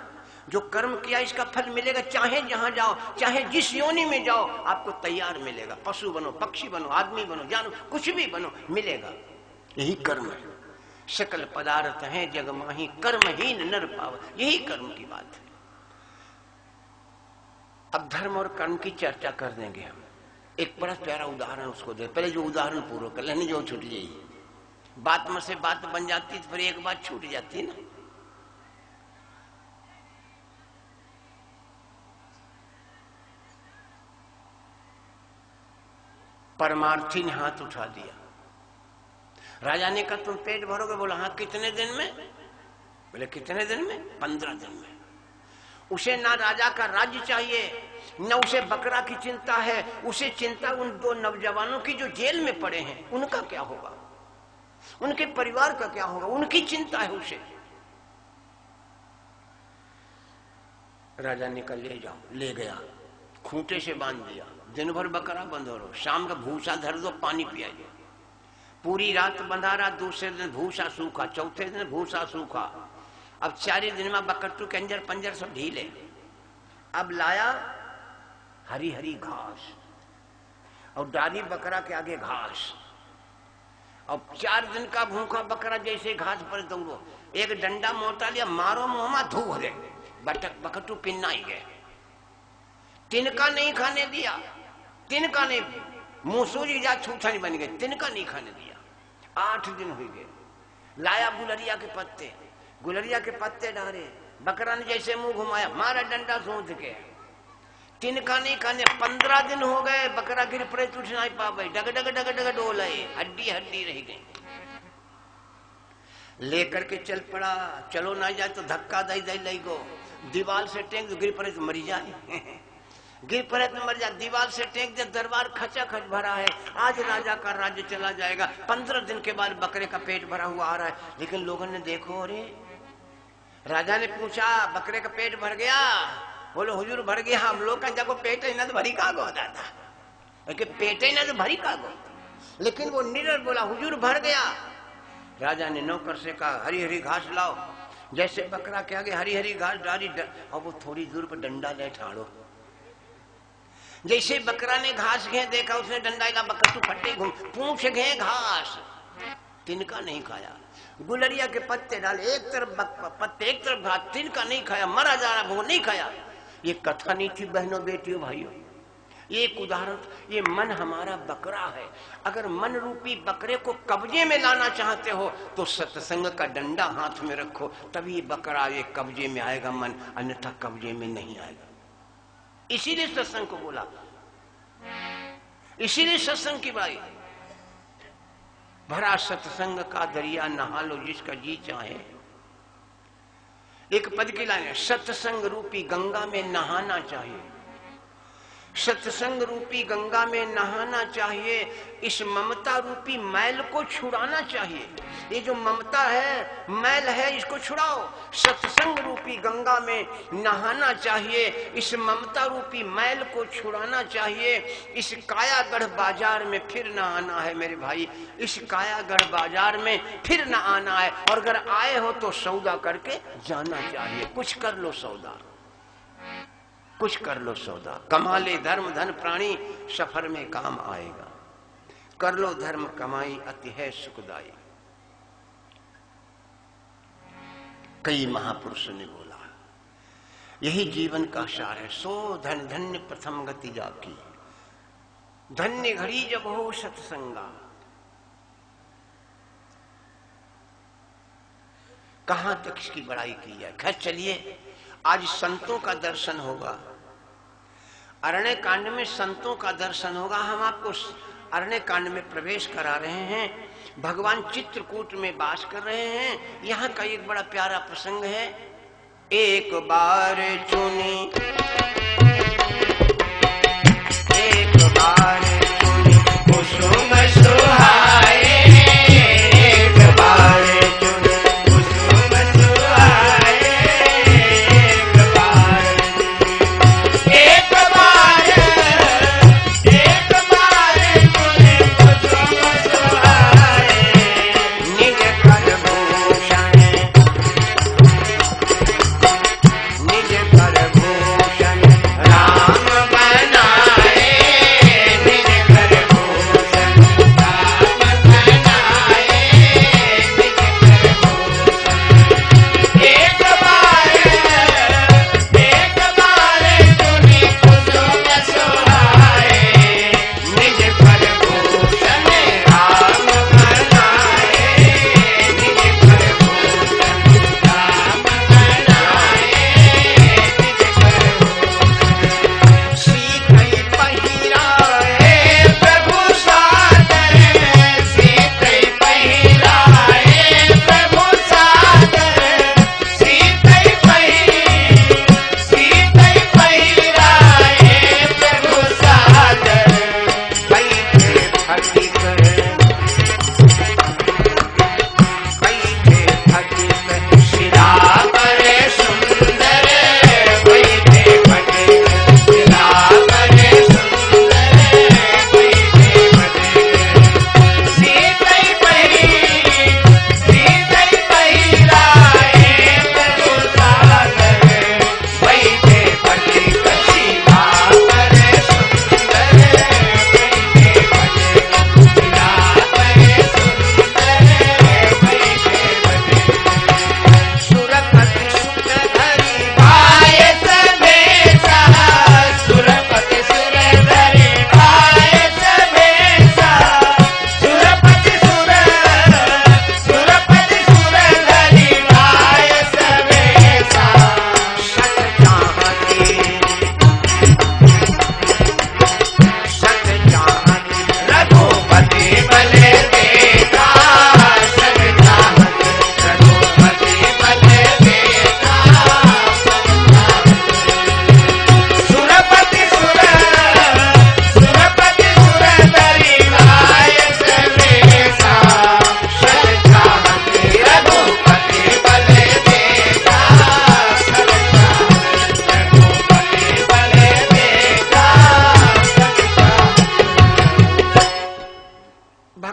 जो कर्म किया इसका फल मिलेगा, चाहे जहां जाओ, चाहे जिस योनि में जाओ, आपको तैयार मिलेगा। पशु बनो, पक्षी बनो, आदमी बनो, जानो, कुछ भी बनो, मिलेगा। यही कर्म है। सकल पदार्थ हैं जगमाही, कर्महीन नर पाव। यही कर्म की बात है। अब धर्म और कर्म की चर्चा कर देंगे हम। एक बड़ा प्यारा उदाहरण उसको दे। पहले जो उदाहरण पूरा कर लेने, जो छूट जाइए। बात में से बात बन जाती तो फिर एक बात छूट जाती ना। परमार्थी ने हाथ उठा दिया। राजा ने कहा तुम पेट भरोगे? बोला हाँ। कितने दिन में? बोले कितने दिन में? 15 दिन में। उसे ना राजा का राज्य चाहिए, न उसे बकरा की चिंता है, उसे चिंता उन 2 नौजवानों की जो जेल में पड़े हैं, उनका क्या होगा, उनके परिवार का क्या होगा, उनकी चिंता है उसे। राजा ने कहा ले जाओ। ले गया, खूंटे से बांध दिया। दिन भर बकरा बंधो रहो, शाम का भूसा धर दो, पानी पियाइए। पूरी रात बंधा रहा, दूसरे दिन भूसा सूखा, चौथे दिन भूसा सूखा। अब 4 दिन में बकट्टू के अंजर पंजर सब ढीले। अब लाया हरी हरी घास और डाली बकरा के आगे घास। अब 4 दिन का भूखा बकरा जैसे घास पर दौड़ो, एक डंडा मोटा लिया, मारो मुंह में धू दे, बकट्टू पिन्ना ही गए। तिनका नहीं खाने दिया, तिनका नहीं, मुसूरी जा छूछानी बन गए, तिनका नहीं खाने दिया। 8 दिन हो गए। लाया गुलरिया के पत्ते, गुलरिया के पत्ते डाले, बकरा ने जैसे मुंह घुमाया, मारा डंडा सूंध के, तिनका नहीं खाने। 15 दिन हो गए, बकरा गिर पड़े, उठ नहीं पा गई, डग डग डग डग डोल, हड्डी हड्डी रह गई। लेकर के चल पड़ा, चलो ना जाए तो धक्का दई दई लई गो, दीवार से टेंक गिर पड़े तो मरी जाए, गिर पड़े तो मर जाए, दीवार से टेंक दे, दरबार खचाखच भरा है, आज राजा का राज्य चला जाएगा। 15 दिन के बाद बकरे का पेट भरा हुआ आ रहा है। लेकिन लोगों ने देखो, अरे राजा ने पूछा बकरे का पेट भर गया? बोलो हुजूर भर गया। हम लोग का जब पेट ही ना तो भरी का गो दादा, पेट ही ना तो भरी का गो। लेकिन वो निडर बोला हुजूर भर गया। राजा ने नौकर से कहा हरी हरी घास लाओ। जैसे बकरा के आगे हरी हरी घास डाली और वो थोड़ी दूर पर डंडा ले ठाड़ो। जैसे बकरा ने घास घे देखा, उसने डंडा हिला, बकट्टू फटे घूम, पूंछ घे घास, तिनका नहीं खाया। गुलरिया के पत्ते डाले, एक तरफ पत्ते एक तरफ घास, तिनका नहीं खाया, मरा जा रहा वो नहीं खाया। ये कथा नहीं थी बहनों बेटियों भाइयों, ये एक उदाहरण। ये मन हमारा बकरा है। अगर मन रूपी बकरे को कब्जे में लाना चाहते हो तो सत्संग का डंडा हाथ में रखो, तभी बकरा ये कब्जे में आएगा मन, अन्यथा कब्जे में नहीं आएगा। इसीलिए सत्संग को बोला, इसीलिए सत्संग की बाई। भरा सत्संग का दरिया नहा लो जिसका जी चाहे। एक पद की लाइन है, सत्संग रूपी गंगा में नहाना चाहिए, सत्संग रूपी गंगा में नहाना चाहिए, इस ममता रूपी मैल को छुड़ाना चाहिए। ये जो ममता है, मैल है, इसको छुड़ाओ। सत्संग रूपी गंगा में नहाना चाहिए, इस ममता रूपी मैल को छुड़ाना चाहिए। इस कायागढ़ बाजार में फिर न आना है मेरे भाई, इस कायागढ़ बाजार में फिर न आना है। और अगर आए हो तो सौदा करके जाना चाहिए। कुछ कर लो सौदा, कुछ कर लो सौदा। कमा ले धर्म धन प्राणी, सफर में काम आएगा। कर लो धर्म कमाई, अति है सुखदाई। कई महापुरुषों ने बोला, यही जीवन का सार है। सो धन धन्य प्रथम गति जाकी, धन्य घड़ी जब हो सत्संगा। कहां तक इसकी बड़ाई की जाए। खैर चलिए, आज संतों का दर्शन होगा, अरण्य कांड में संतों का दर्शन होगा। हम आपको अरण्य कांड में प्रवेश करा रहे हैं। भगवान चित्रकूट में वास कर रहे हैं। यहाँ का एक बड़ा प्यारा प्रसंग है। एक बार चुनी, एक बार चुनी कुसुम सुहाए, एक बार निज कर भूषण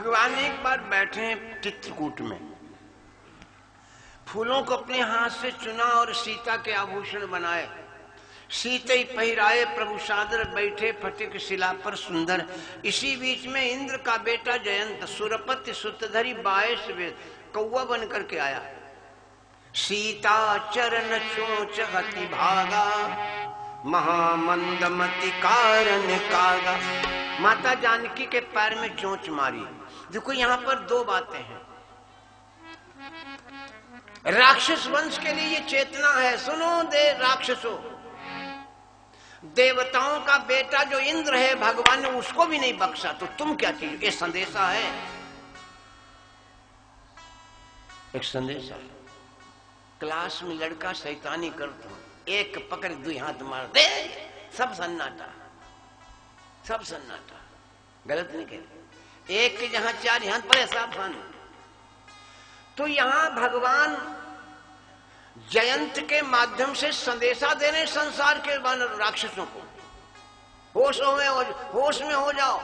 भगवान एक बार बैठे हैं चित्रकूट में, फूलों को अपने हाथ से चुना और सीता के आभूषण बनाए, सीते ही पहिराए, प्रभु सादर बैठे फटिक शिला पर सुंदर। इसी बीच में इंद्र का बेटा जयंत सुरपति सुतधरी 22 वेद कौवा बन करके आया। सीता चरण चोच गति भागा, महामंदमति कारण कागा। माता जानकी के पैर में चोंच मारी। देखो यहाँ पर दो बातें हैं। राक्षस वंश के लिए ये चेतना है, सुनो दे राक्षसों, देवताओं का बेटा जो इंद्र है भगवान ने उसको भी नहीं बख्शा, तो तुम क्या चीज? ये संदेशा है, एक संदेशा है। क्लास में लड़का शैतानी करता हूं, एक पकड़ 2 हाथ मार दे, सब सन्नाटा, सब सन्नाटा। गलत नहीं कह, एक के जहां 4 हाथ पड़े सावधान। तो यहां भगवान जयंत के माध्यम से संदेशा दे रहे संसार के वानर राक्षसों को, होश में हो जाओ।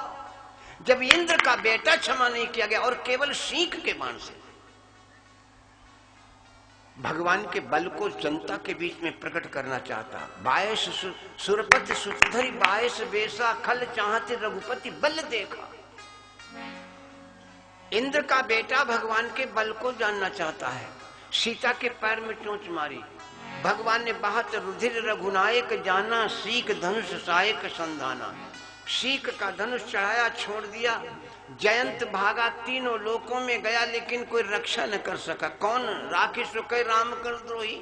जब इंद्र का बेटा क्षमा नहीं किया गया और केवल सीख के बाण से भगवान के बल को जनता के बीच में प्रकट करना चाहता। 22 सुरपति सुतधरी 22 बेसा, खल चाहते रघुपति बल देखा। इंद्र का बेटा भगवान के बल को जानना चाहता है। सीता के पैर में चोंच मारी, भगवान ने बहत रुधिर रघुनायक जाना, सीख धनुष सहायक संधाना। सीख का धनुष चढ़ाया, छोड़ दिया। जयंत भागा, तीनों लोकों में गया, लेकिन कोई रक्षा न कर सका। कौन? राखी सुखे राम कर द्रोही।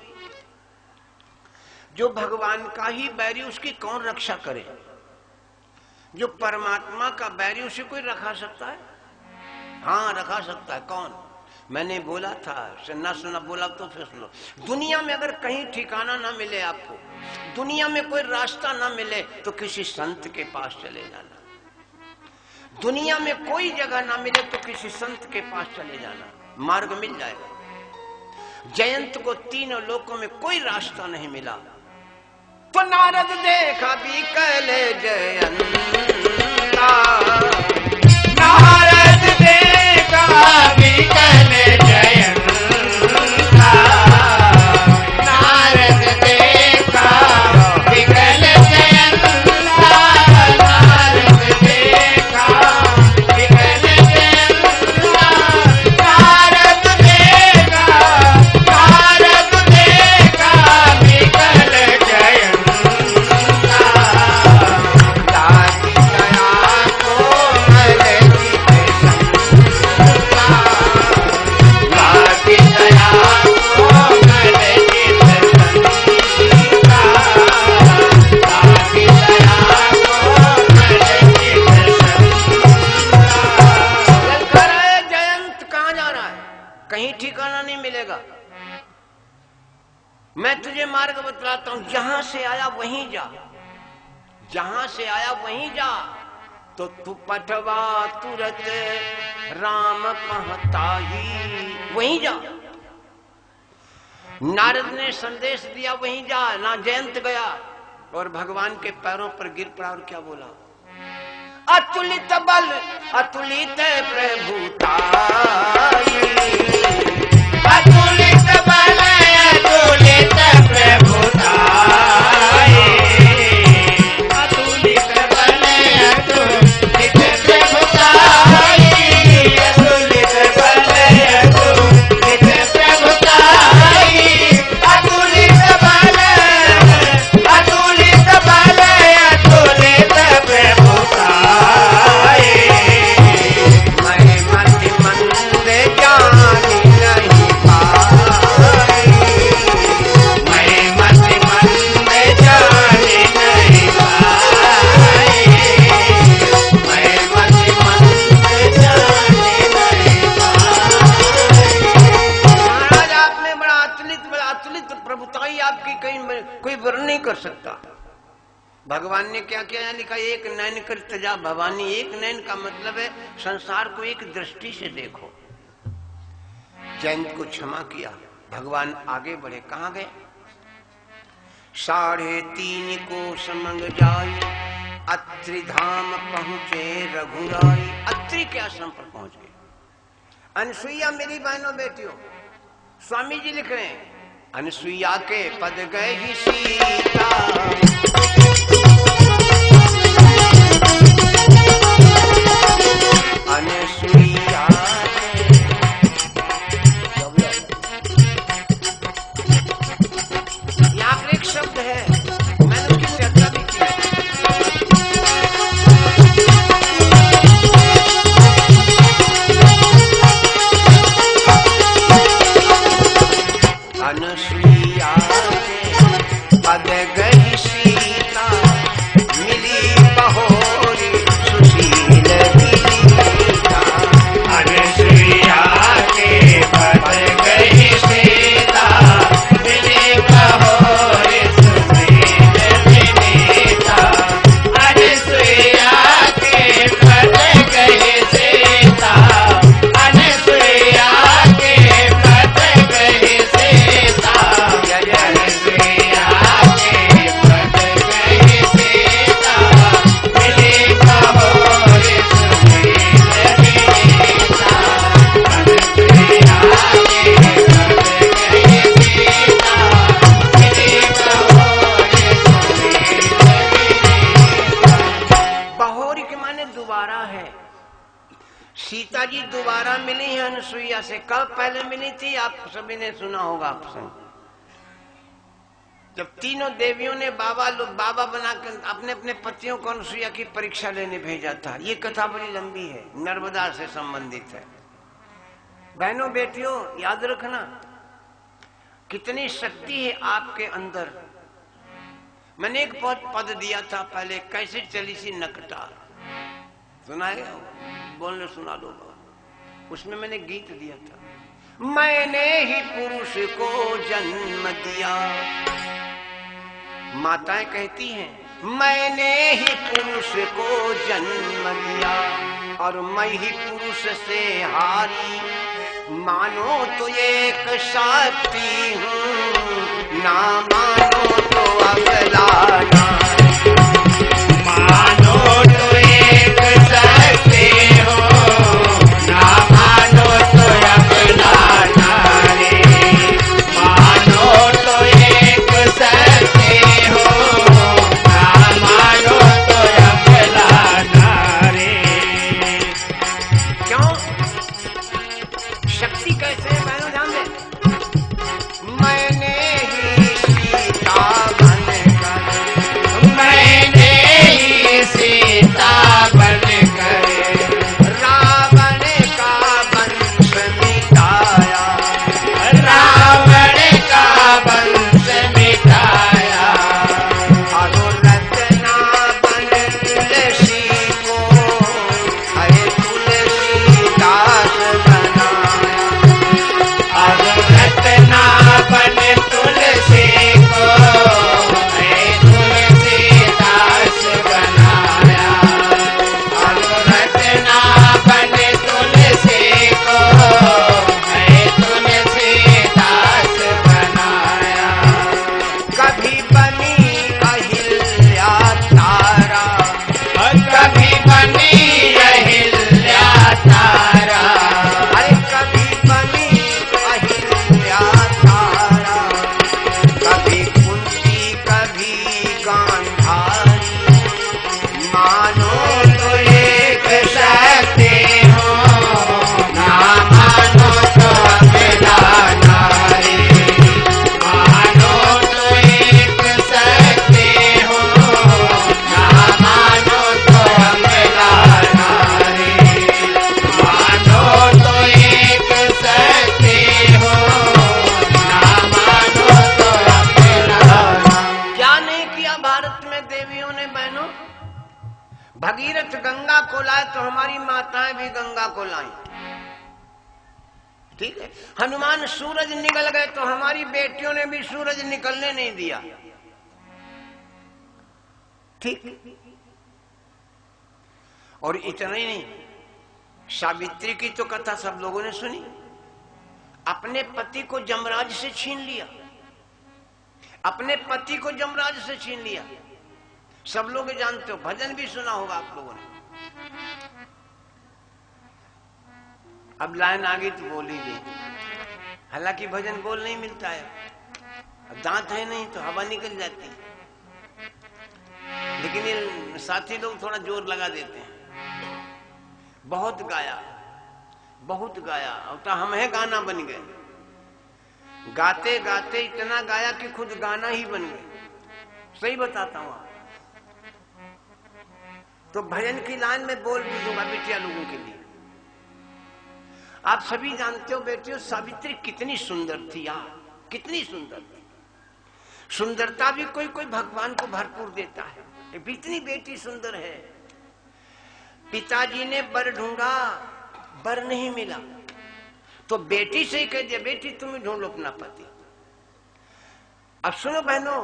जो भगवान का ही बैरी उसकी कौन रक्षा करे? जो परमात्मा का बैरी उसे कोई रखा सकता है? हाँ रखा सकता है। कौन? मैंने बोला था, सुना सुना बोला तो फिर सुनो। दुनिया में अगर कहीं ठिकाना ना मिले आपको, दुनिया में कोई रास्ता ना मिले, तो किसी संत के पास चले जाना। दुनिया में कोई जगह ना मिले तो किसी संत के पास चले जाना, मार्ग मिल जाएगा। जयंत को तीनों लोकों में कोई रास्ता नहीं मिला, तो नारद देखा भी कहले जयंता, नारद देखा भी कहले जयंता, नारद देखा भी कहले जयंता, नारद देखा भी कहले जयंता, नारद देखा भी कहले जयंता, लागी दया को मले कहीं ठिकाना नहीं मिलेगा। मैं तुझे मार्ग बतलाता हूं, जहां से आया वहीं जा, जहां से आया वहीं जा, तो तू पठवा तुरत राम कहता ही, वहीं जा। नारद ने संदेश दिया, वहीं जा। ना जयंत गया और भगवान के पैरों पर गिर पड़ा और क्या बोला? अतुलित बल अतुलित प्रभुताई, अतुलित बल अतुलित प्रभुताई, अतुलित बल अतुलित प्रभुताई, अतुलित बल अतुलित प्रभुताई, अतुलित बल अतुलित बल अतुलित प्रभुताई। मैं मति मंद जानी नहीं पाई, मैं मति मंद जानी नहीं पाई, मैं मति मंद जानी नहीं पाई। महाराज आपने बड़ा अतुलित प्रभुताई आपकी कहीं कोई वर्णन नहीं कर सकता। भगवान ने क्या किया? लिखा एक नैन कर तजा भवानी। एक नैन का मतलब है संसार को एक दृष्टि से देखो। जयंत को क्षमा किया, भगवान आगे बढ़े। कहां गए? 3.5 कोस मंग जाई, अत्रि धाम पहुंचे रघुराई। सावित्री के आश्रम पर पहुंच गए। अनसुईया मेरी बहनों बेटियों, स्वामी जी लिख रहे हैं, अनसुईया के पद गए ही सीता, अनसुईया यहाँ पर एक शब्द है, मैंने उसकी चर्चा भी की। अनसुईया के पद गई सीता, मिली बहोरी सुशील विनीता। अनसुईया के पद गई सीता, मिली बहोरी सुशील विनीता। अनसुईया के पद गई सीता, अनसुईया के पद गई सीता। बहोरी के माने दोबारा है। सीता जी दोबारा मिली है अनसुईया से। कब पहले मिली थी आप सभी ने सुना होगा प्रसंग, जब तीनों देवियों ने बाबा बनाकर अपने अपने पतियों को अनसुईया की परीक्षा लेने भेजा था। ये कथा बड़ी लंबी है, नर्मदा से संबंधित है। बहनों बेटियों याद रखना, कितनी शक्ति है आपके अंदर। मैंने एक बहुत पद दिया था पहले, कैसे चली सी नकटार, सुनाएगा? बोलने सुना दो। उसमें मैंने गीत दिया था, मैंने ही पुरुष को जन्म दिया। माताएं कहती हैं, मैंने ही पुरुष को जन्म दिया और मैं ही पुरुष से हारी। मानो तो एक शक्ति हूँ, ना मानो तो अगला नारी। मानो तो एक शक्ति हूँ, ना मानो तो अगला नारी। मानो तो एक शक्ति हूँ, ना मानो तो अगला नारी। क्यों? शक्ति कैसे है बहनों, ध्यान दे। मैंने ही सीता बनकर, मैंने ही सीता बनकर रावण का वंश मिटाया। रावण का वंश मिटाया। अरो रत्ना बन तुलसी को, अरे तुलसीदास बनाया। अरो रत्ना बन तुलसी को, अरे तुलसीदास बनाया। अरो रत्ना बन तुलसी को, अरे तुलसीदास बनाया। कभी बनी अहिल्या तारा, कभी बनी अहिल्या तारा। अरे कभी बनी अहिल्या तारा, कभी कुंती कभी गांधारी। मानो तो एक शक्ति हो, ना मानो तो अगला नारी। मानो तो एक शक्ति हो, ना मानो तो अगला नारी। मानो तो एक शक्ति हो, ना मानो तो अगला नारी। क्या नहीं किया भारत में देवियों ने बहनों? भगीरथ गंगा को लाए तो हमारी माताएं भी गंगा को लाई, ठीक है। हनुमान सूरज निकल गए तो हमारी बेटियों ने भी सूरज निकलने नहीं दिया, ठीक। और इतना ही नहीं, सावित्री की तो कथा सब लोगों ने सुनी। अपने पति को जमराज से छीन लिया, अपने पति को जमराज से छीन लिया। सब लोग जानते हो, भजन भी सुना होगा आप लोगों ने। अब लाइन आ गई तो बोली गई। हालांकि भजन बोल नहीं मिलता है, अब दांत है नहीं तो हवा निकल जाती है, लेकिन ये साथी लोग थोड़ा जोर लगा देते हैं। बहुत गाया, बहुत गाया, अब तो हम है गाना बन गए। गाते गाते इतना गाया कि खुद गाना ही बन गए। सही बताता हूं। तो भजन की लाइन में बोल भी दूंगा बेटिया लोगों के लिए। आप सभी जानते हो बेटियों, सावित्री कितनी सुंदर थी यार, कितनी सुंदर थी। सुंदरता भी कोई कोई भगवान को भरपूर देता है। इतनी बेटी सुंदर है। पिताजी ने वर ढूंढा, वर नहीं मिला, तो बेटी से ही कह दिया बेटी तुम ही ढूंढ लो अपना पति। अब सुनो बहनों,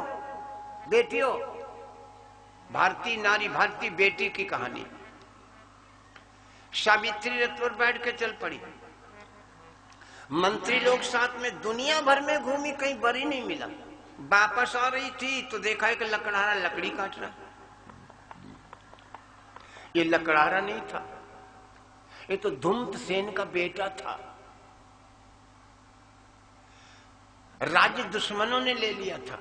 बेटियों, भारतीय नारी, भारतीय बेटी की कहानी। सावित्री रथ पर बैठ के चल पड़ी। मंत्री लोग साथ में दुनिया भर में घूमी, कहीं वर ही नहीं मिला। वापस आ रही थी तो देखा एक लकड़हारा लकड़ी काट रहा। ये लकड़हारा नहीं था, ये तो धूमत सेन का बेटा था। राज्य दुश्मनों ने ले लिया था।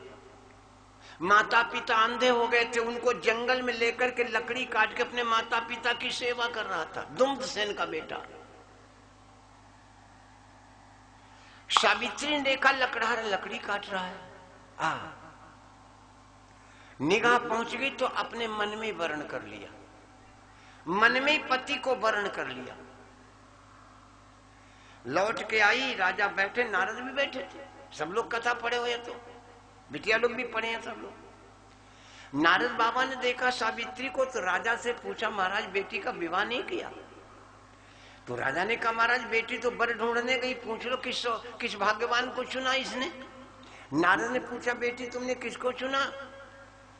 माता पिता अंधे हो गए थे, उनको जंगल में लेकर के लकड़ी काट के अपने माता पिता की सेवा कर रहा था। धूमत सेन का बेटा। सावित्री ने देखा लकड़हारा लकड़ी काट रहा है। निगाह पहुंच गई तो अपने मन में वर्ण कर लिया, मन में पति को वर्ण कर लिया। लौट के आई, राजा बैठे, नारद भी बैठे थे, सब लोग कथा पढ़े हुए, तो बिटिया लोग भी पढ़े हैं सब लोग। नारद बाबा ने देखा सावित्री को तो राजा से पूछा महाराज बेटी का विवाह नहीं किया? तो राजा ने कहा महाराज बेटी तो वर ढूंढने गई, पूछ लो किस भाग्यवान को चुना इसने। नारद ने पूछा बेटी तुमने किसको चुना?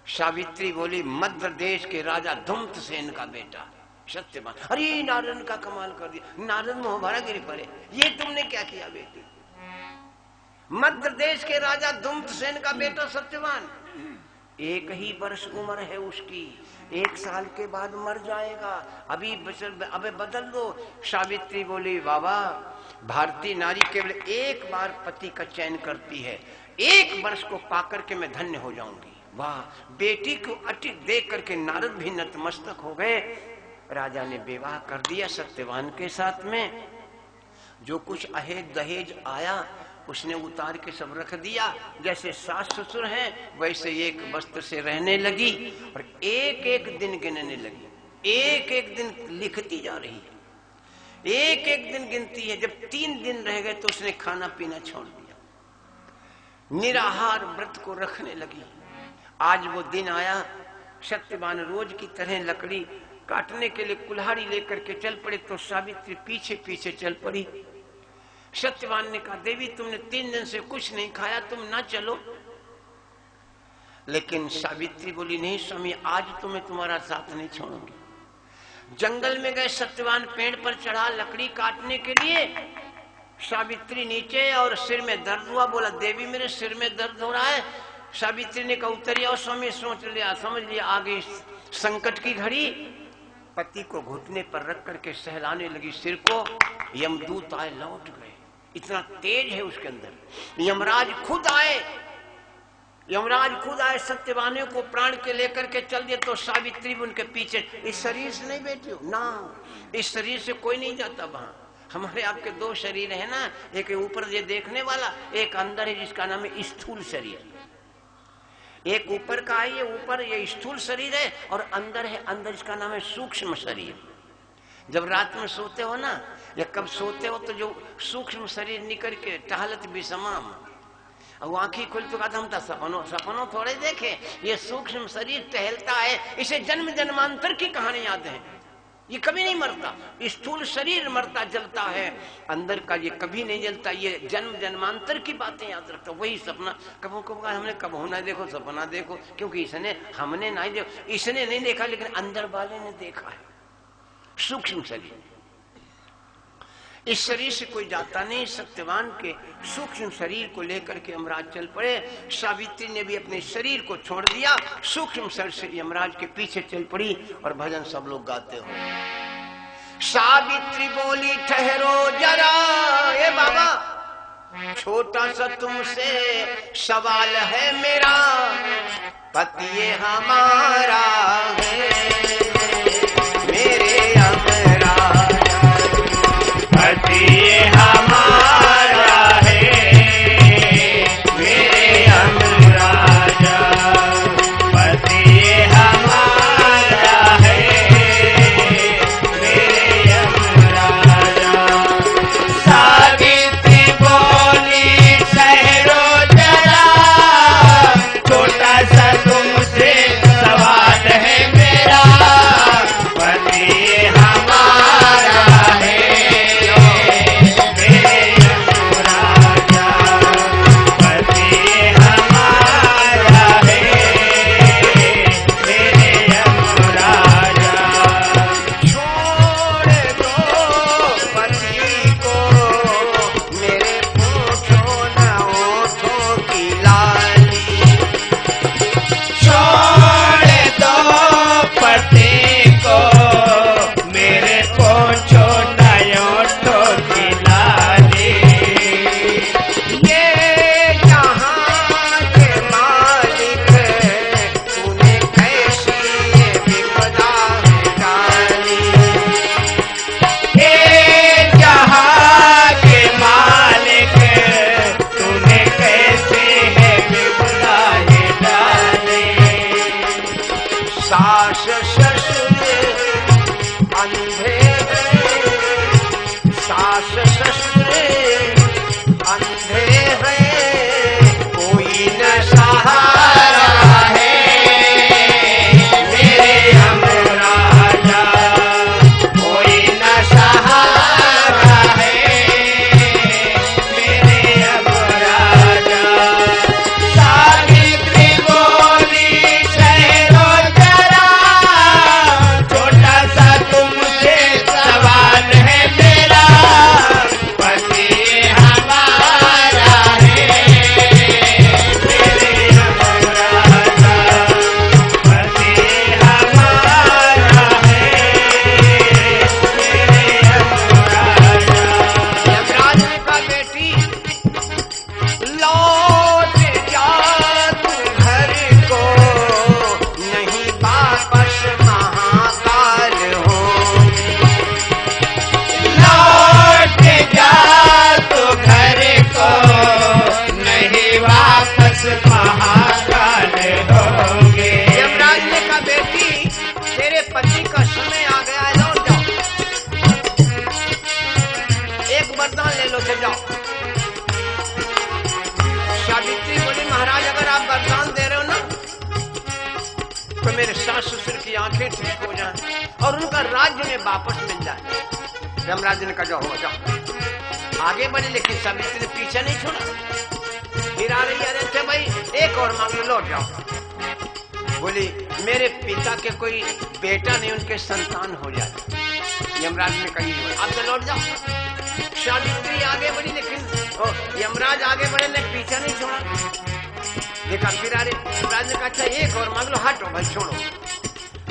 सावित्री बोली मध्य देश के राजा धूमत सेन का बेटा सत्यवान। अरे नारद का कमाल कर दिया। नारद मोहभरा गिरी पड़े, ये तुमने क्या किया बेटी? मध्य देश के राजा धूमत सेन का बेटा सत्यवान, 1 ही वर्ष उम्र है उसकी, 1 साल के बाद मर जाएगा, अभी बदल दो। सावित्री बोली बाबा भारतीय नारी केवल 1 बार पति का चयन करती है, 1 वर्ष को पाकर के मैं धन्य हो जाऊंगी। वाह, बेटी को अटिक देख करके नारद भी नतमस्तक हो गए। राजा ने विवाह कर दिया सत्यवान के साथ में। जो कुछ अहेज दहेज आया उसने उतार के सब रख दिया। जैसे सास ससुर हैं वैसे एक वस्त्र से रहने लगी और एक एक दिन गिनने लगी, एक एक दिन लिखती जा रही है, एक एक दिन गिनती है। जब 3 दिन रह गए तो उसने खाना पीना छोड़ दिया, निराहार व्रत को रखने लगी। आज वो दिन आया, सत्यवान रोज की तरह लकड़ी काटने के लिए कुल्हाड़ी लेकर के चल पड़े तो सावित्री पीछे पीछे चल पड़ी। सत्यवान ने कहा देवी तुमने 3 दिन से कुछ नहीं खाया, तुम ना चलो। लेकिन सावित्री बोली नहीं स्वामी आज तो मैं तुम्हारा साथ नहीं छोड़ूंगी। जंगल में गए, सत्यवान पेड़ पर चढ़ा लकड़ी काटने के लिए। सावित्री नीचे और सिर में दर्द हुआ, बोला देवी मेरे सिर में दर्द हो रहा है। सावित्री ने कहा उतरिए और स्वामी सोच लिया, समझ लिया आ गई संकट की घड़ी। पति को घुटने पर रख करके सहलाने लगी सिर को। यमदूत आए, लौट गए, इतना तेज है उसके अंदर। यमराज खुद आए, यमराज खुद आए, सत्यवाने को प्राण के लेकर के चल दिए। तो सावित्री भी उनके पीछे। इस शरीर से नहीं बैठी हो ना, इस शरीर से कोई नहीं जाता वहां। हमारे आपके 2 शरीर है ना, एक ऊपर ये देखने वाला, एक अंदर है जिसका नाम है स्थूल शरीर। एक ऊपर का है, ये ऊपर ये स्थूल शरीर है, और अंदर है, अंदर इसका नाम है सूक्ष्म शरीर। जब रात में सोते हो ना या कब सोते हो तो जो सूक्ष्म शरीर निकल के टहलत भी समाम, और आंखी खुल तो कहता हम तो सपनों थोड़े देखे, ये सूक्ष्म शरीर टहलता है। इसे जन्म जन्मांतर की कहानी याद है, ये कभी नहीं मरता। स्थूल शरीर मरता जलता है, अंदर का ये कभी नहीं जलता। ये जन्म जन्मांतर की बातें याद रखता। वही सपना कबो कबो हमने कब होना देखो, सपना देखो, क्योंकि हमने नहीं देखा, इसने नहीं देखा लेकिन अंदर वाले ने देखा है। सूक्ष्म शरीर, इस शरीर से कोई जाता नहीं। सत्यवान के सूक्ष्म शरीर को लेकर के यमराज चल पड़े। सावित्री ने भी अपने शरीर को छोड़ दिया, सूक्ष्म शरीर से यमराज के पीछे चल पड़ी। और भजन सब लोग गाते हो। सावित्री बोली ठहरो जरा, ए बाबा छोटा सा तुमसे सवाल है मेरा, पति ये हमारा है मेरे यमराज, पति ये हमारा है मेरे यमराज, पति ये हमारा है मेरे यमराज। सावित्री बोली ठहरो जरा, छोटा सा तुमसे सवाल है मेरा, पति ये हमारा है मेरे यमराज, पति ये हमारा है मेरे यमराज। छोड़ दो पति को मेरे पूछो न ओठों की लाली, छोड़ दो पति को मेरे पूछो न ओठों की लाली। ये जहां के मालिक तूने कैसी ये विपदा डाली, ये जहां के मालिक तूने कैसी है विपदा डाली। सास ससुर अंधे हैं, सास ससुर अंधे हैं, कोई न सहारा है मेरे यमराज, कोई न सहारा है मेरे यमराज। सावित्री बोली ठहरो जरा, छोटा सा तुमसे सवाल है मेरा, पति हमारा है मेरे यमराज, पति हमारा है मेरे यमराज। यमराज ने कहा बेटी लौट जा तू घर को, नहीं वापस महाकाल होंगे। लौट जा तू घर को, नहीं वापस महाकाल होंगे। यमराज ने कहा बेटी तेरे पति का समय आ गया है, लौट जाओ, एक वरदान ले लो चल जाओ। सावित्री बोली महाराज अगर आप वरदान दे रहे हो ना तो मेरे सास ससुर की आंखें ठीक हो जाए और उनका राज्य में वापस मिल जाए। यमराज ने कहा जाओ जाओ, आगे बढ़े लेकिन सावित्री ने पीछा नहीं छोड़ा, फिर आ रही अरे थे भाई एक और मांग लो, लौट जाओ। बोली मेरे पिता के कोई बेटा नहीं, उनके संतान हो जाए। यमराज ने कही आप तो लौट जाओ। सावित्री आगे बढ़ी लेकिन यमराज आगे बढ़े लेकिन पीछा नहीं छोड़ा, देखा फिर आ रहे। यमराज ने कहा अच्छा एक और मांग लो, हटो भाई छोड़ो।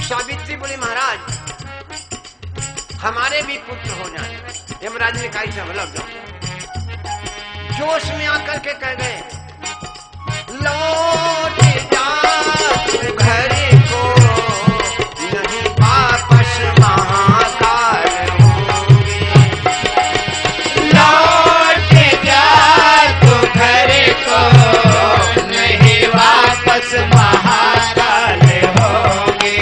सावित्री बोली महाराज हमारे भी पुत्र हो जाए। यमराज ने कहा सब लौट जाओ। जोश में आकर के कह गए लौट जा घर को, नहीं वापस महाकाल होंगे। लौट जा तू घर को, नहीं वापस महाकाल होंगे।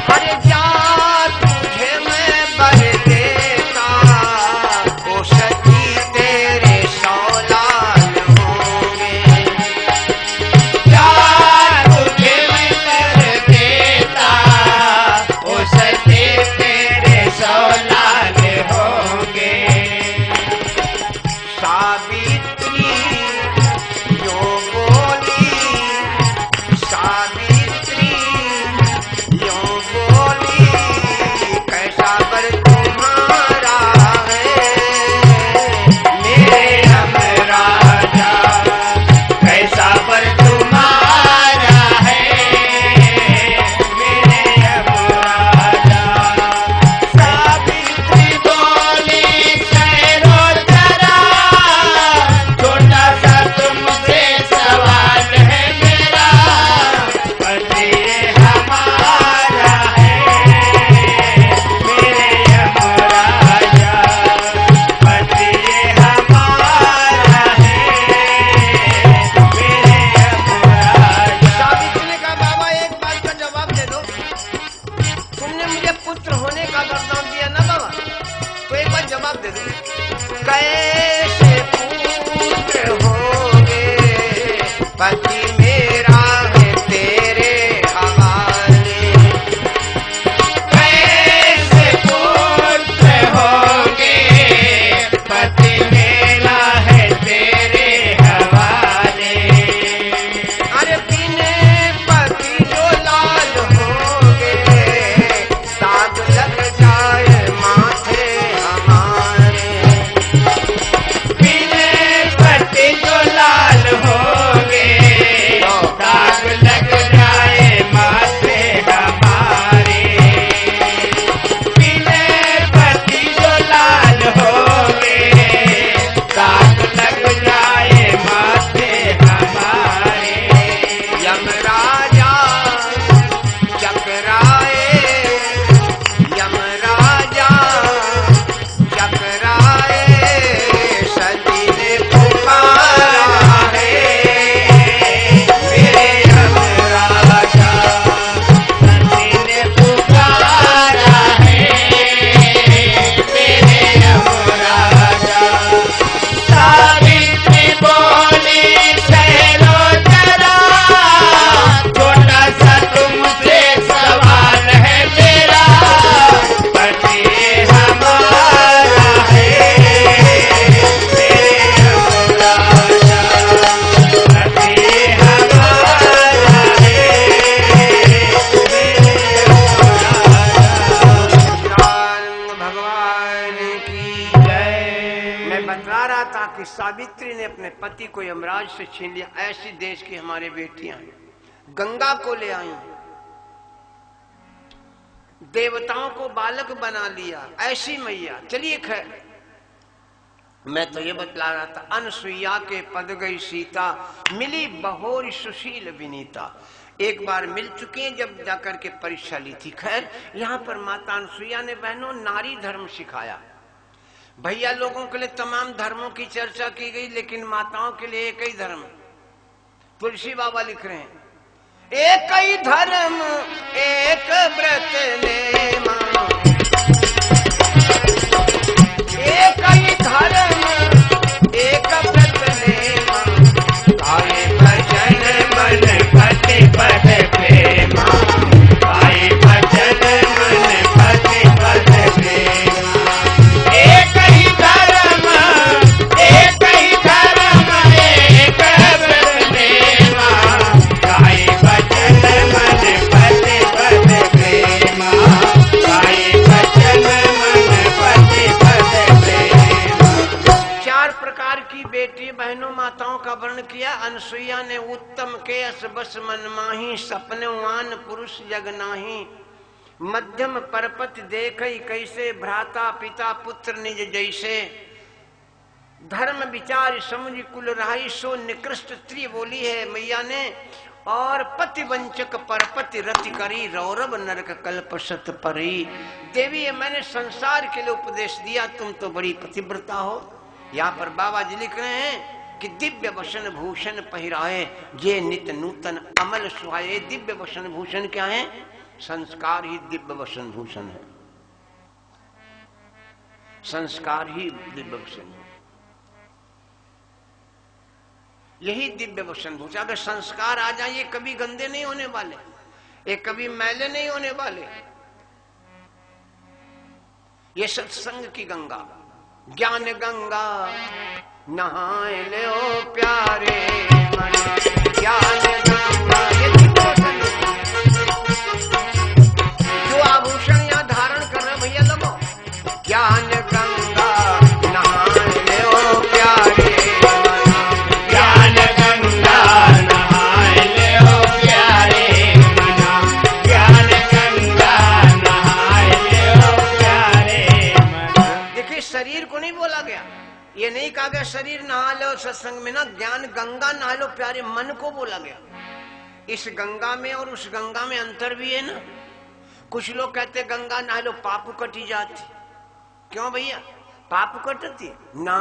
अरे जा तुझे मैं बर देता, ओ सती तेरे सौलाल होंगे। जा तुझे मैं था कि सावित्री ने अपने पति को यमराज से छीन लिया। ऐसी देश की हमारे बेटियां हैं, गंगा को ले आई, देवताओं को बालक बना लिया, ऐसी मैया। चलिए खैर, मैं तो ये बतला रहा था, अनसुईया के पद गई सीता, मिली बहोर सुशील विनीता। एक बार मिल चुके हैं जब जाकर के परीक्षा ली थी। खैर, यहाँ पर माता अनसुईया ने बहनों नारी धर्म सिखाया। भैया लोगों के लिए तमाम धर्मों की चर्चा की गई, लेकिन माताओं के लिए एक ही धर्म। तुलसी बाबा लिख रहे हैं, एक ही धर्म एक व्रत नेमा, एक ही धर्म एक व्रत नेमा, गाये भजन मन पति पद प्रेमा, गाये भजन मन पति पद प्रेमा। एक ही धर्म एक व्रत नेमा, गाये भजन मन पति पद प्रेमा, गाये भजन मन पति पद प्रेमा। चार प्रकार की बेटी बहनों माताओं का वर्ण किया। अनसुईया ने उत्तम के अस बस मन माही, सपनवान पुरुष जग नाही, मध्यम परपति देखई कैसे, भ्राता पिता पुत्र निज जैसे, धर्म विचार समुझ कुल रहाई, सो निकृष्ट स्त्री बोली है मैया ने। और पति वंचक परपति रति करी, रौरव नरक कल्प सत परी। देवी ये मैंने संसार के लिए उपदेश दिया, तुम तो बड़ी पतिव्रता हो। यहाँ पर बाबा जी लिख रहे हैं कि दिव्य वसन भूषण पहिराए, जे नित नूतन अमल सुहाए। दिव्य वसन भूषण क्या है? संस्कार ही दिव्य वसन भूषण है, संस्कार ही दिव्य वसन है, यही दिव्य वसन भूषण। अगर संस्कार आ जाए, ये कभी गंदे नहीं होने वाले, ये कभी मैले नहीं होने वाले। ये सत्संग की गंगा, ज्ञान गंगा नहाए ले ओ प्यारे मन, ज्ञान गंगा। ये जो आभूषण यहाँ धारण कर रहे भैया लोगों, ज्ञान गंगा नहाए ले ओ प्यारे मन, ज्ञान गंगा नहाए ले ओ प्यारे मन, ज्ञान गंगा नहाए ले ओ प्यारे मन। देखिए, शरीर को नहीं बोला गया, ये नहीं कहा गया शरीर नहा लो सत्संग में ना, ज्ञान गंगा नहा लो प्यारे मन को बोला गया। इस गंगा में और उस गंगा में अंतर भी है ना। कुछ लोग कहते गंगा नहा लो पाप कटी जाती। क्यों भैया, पाप कटती ना,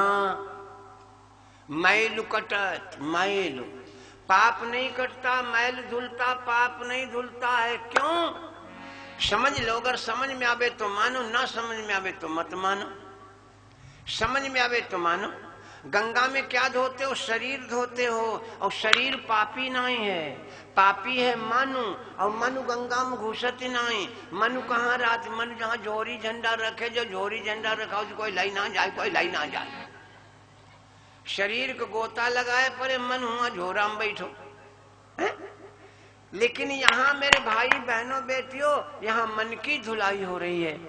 मैल कटत, मैल। पाप नहीं कटता, मैल धुलता, पाप नहीं धुलता है। क्यों? समझ लो, अगर समझ में आवे तो मानो, ना समझ में आवे तो मत मानो। समझ में आवे तो मानो। गंगा में क्या धोते हो? शरीर धोते हो, और शरीर पापी नहीं है, पापी है मनु, और मनु गंगा में घुसत नहीं। मनु कहाँ रात, मनु जहाँ जोरी झंडा रखे, जो जोरी झंडा रखा उसको कोई लाई ना जाए, कोई लाई ना जाए। शरीर को गोता लगाए परे, मन हुआ झोरा में बैठो है? लेकिन यहाँ मेरे भाई बहनों बेटियों, यहाँ मन की धुलाई हो रही है।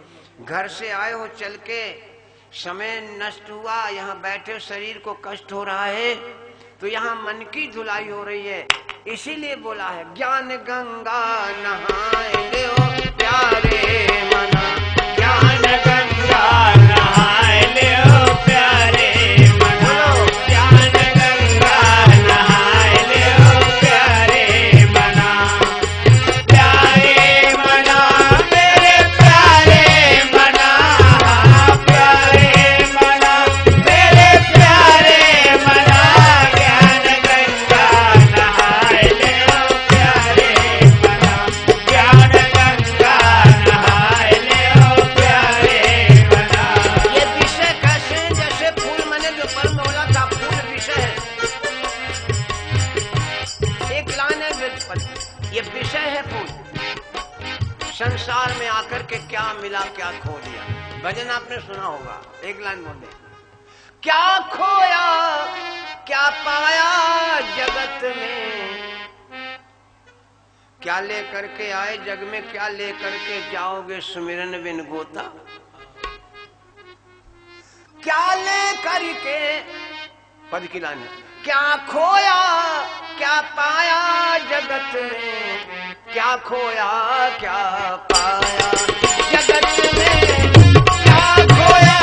घर से आए हो चल के, समय नष्ट हुआ, यहाँ बैठे शरीर को कष्ट हो रहा है, तो यहाँ मन की धुलाई हो रही है। इसीलिए बोला है ज्ञान गंगा नहाए ले ओ प्यारे मना, ज्ञान गंगा नहाए ले ओ प्यारे मना, ज्ञान गंगा नहाए ले ओ प्यारे मना, प्यारे मना मेरे प्यारे मना, प्यारे मना मेरे प्यारे मना, ज्ञान गंगा नहाए ले ओ प्यारे मना, ज्ञान गंगा नहाए ले ओ प्यारे मना। ये विषय कैसे? जैसे फूल, मैंने जो पर में बोला था, फूल विषय है। एक लाइन है व्युत्पत्ति, ये विषय है फूल। संसार में आकर के क्या मिला क्या खो दिया। भजन आपने सुना होगा, एक लाइन बोले, क्या खोया क्या पाया जगत में, क्या लेकर के आए जग में, क्या लेकर के जाओगे सुमिरन बिन गोता। क्या लेकर के पद की लाइन, क्या खोया क्या पाया जगत में, क्या खोया क्या पाया जगत में, क्या खोया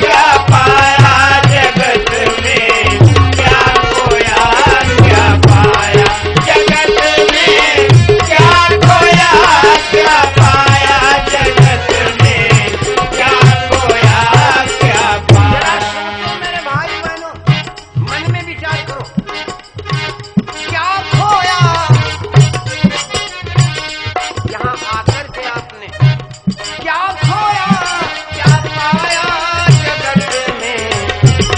क्या पाया जगत में, क्या खोया क्या पाया जगत में, क्या खोया क्या पाया जगत में, क्या खोया क्या पाया। सुनो मेरे भाई बहनों, मन में विचार करो, क्या खोया यहाँ आकर के आपने, क्या खोया क्या पाया जगत में,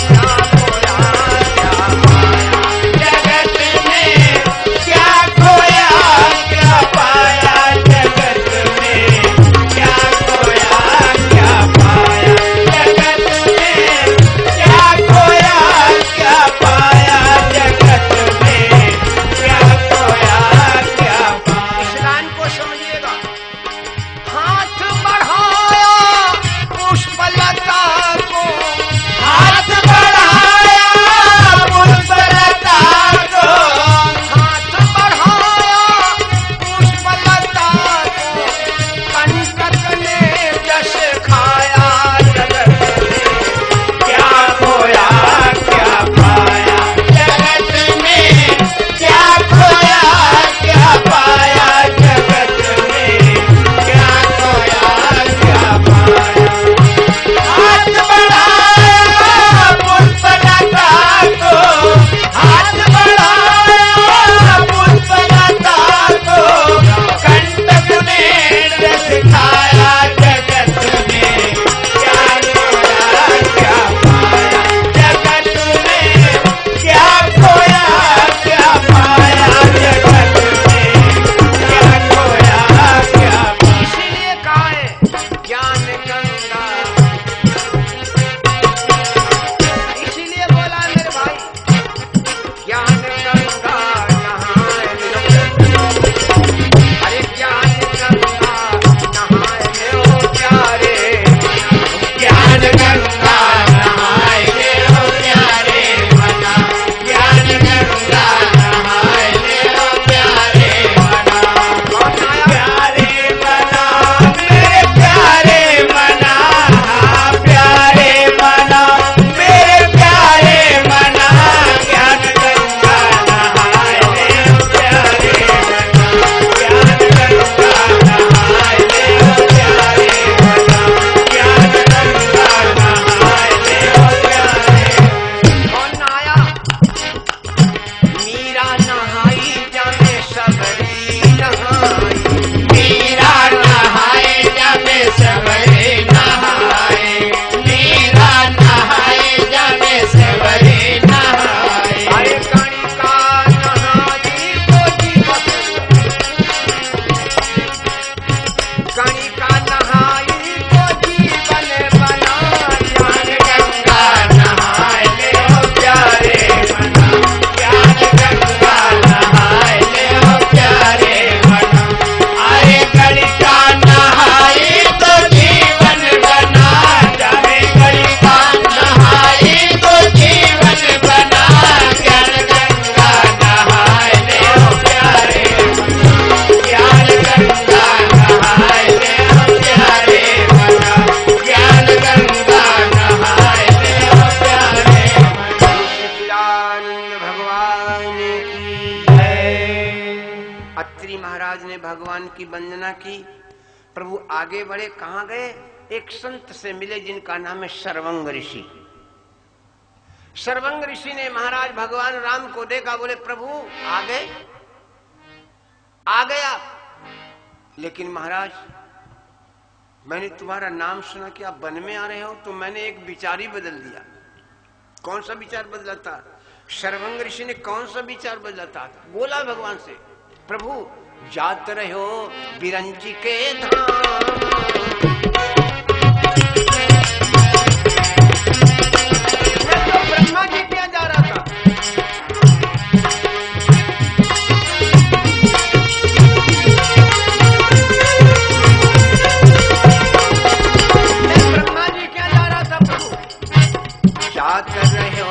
क्या खोया क्या पाया जगत में, क्या खोया क्या पाया जगत में, क्या खोया क्या पाया जगत में, क्या खोया क्या पाया जगत में, क्या खोया क्या पाया। इस लाइन को समझिएगा, हाथ बढ़ाया पुष्पलता को, हाथ बढ़ाया पुष्पलता को, हाथ बढ़ाया पुष्पलता को, कंटक ने जस खाया जगत में, क्या खोया क्या पाया जगत में, क्या खोया क्या पाया जगत में, क्या खोया क्या पाया। हाथ बढ़ाया पुष्पलता को, हाथ बढ़ाया पुष्पलता को, कंटक ने रस खाया जगत में, क्या खोया क्या पाया जगत में, क्या खोया क्या पाया जगत में, क्या खोया क्या पाया। इसीलिए कहा है ज्ञान गंगा, इसीलिए बोला मेरे भाई, ज्ञान गंगा नहाए लो, अरे ज्ञान गंगा नहाए लो प्यारे, ज्ञान गंगा नहाए लो प्यारे मना, ज्ञान गंगा नहाए लो प्यारे मना। कौन आया? प्यारे मना मेरे प्यारे मना, हाँ प्यारे मना मेरे प्यारे मना, ज्ञान गंगा नहाए लो प्यारे मना, ज्ञान गंगा नहाए लो प्यारे मना, ज्ञान गंगा नहाए लो प्यारे। कौन आया? मीरा नहाई जाने सबरी नहाई, मीरा नहाए जाने सबरी नहाए, मीरा नहाए जाने सबरी नहाए। अरे कणिका नहाई तो जीवत, कणिका नहाई तो जीवन बना, ज्ञान गंगा नहाए लो प्यारे मना, ज्ञान गंगा नहाए लो प्यारे मना। अरे कणिका नहाई तो जीवन बना, जाने कणिका नहाई तो जीवन बना, ज्ञान गंगा नहाए लो प्यारे मना, ज्ञान गंगा नहाए लो प्यारे मना, ज्ञान गंगा नहाए लो प्यारे मना। सच्चिदानंद भगवान की जय। अत्रि महाराज ने भगवान की वंदना की, प्रभु आगे बढ़े, कहाँ गए? एक संत से मिले जिनका नाम है सर्वंग ऋषि। सर्वंग ऋषि ने महाराज भगवान राम को देखा, बोले प्रभु आ गए? आ गए आप? लेकिन महाराज मैंने तुम्हारा नाम सुना कि आप वन में आ रहे हो, तो मैंने एक विचार ही बदल दिया। कौन सा विचार बदला था? सर्वंग ऋषि ने कौन सा विचार बदला था? बोला भगवान से, प्रभु जात रहो बिरंची के धाम, मैं तो ब्रह्मा जी के यहाँ जा रहा था, मैं ब्रह्मा जी के यहाँ जा रहा था। प्रभु जात रहो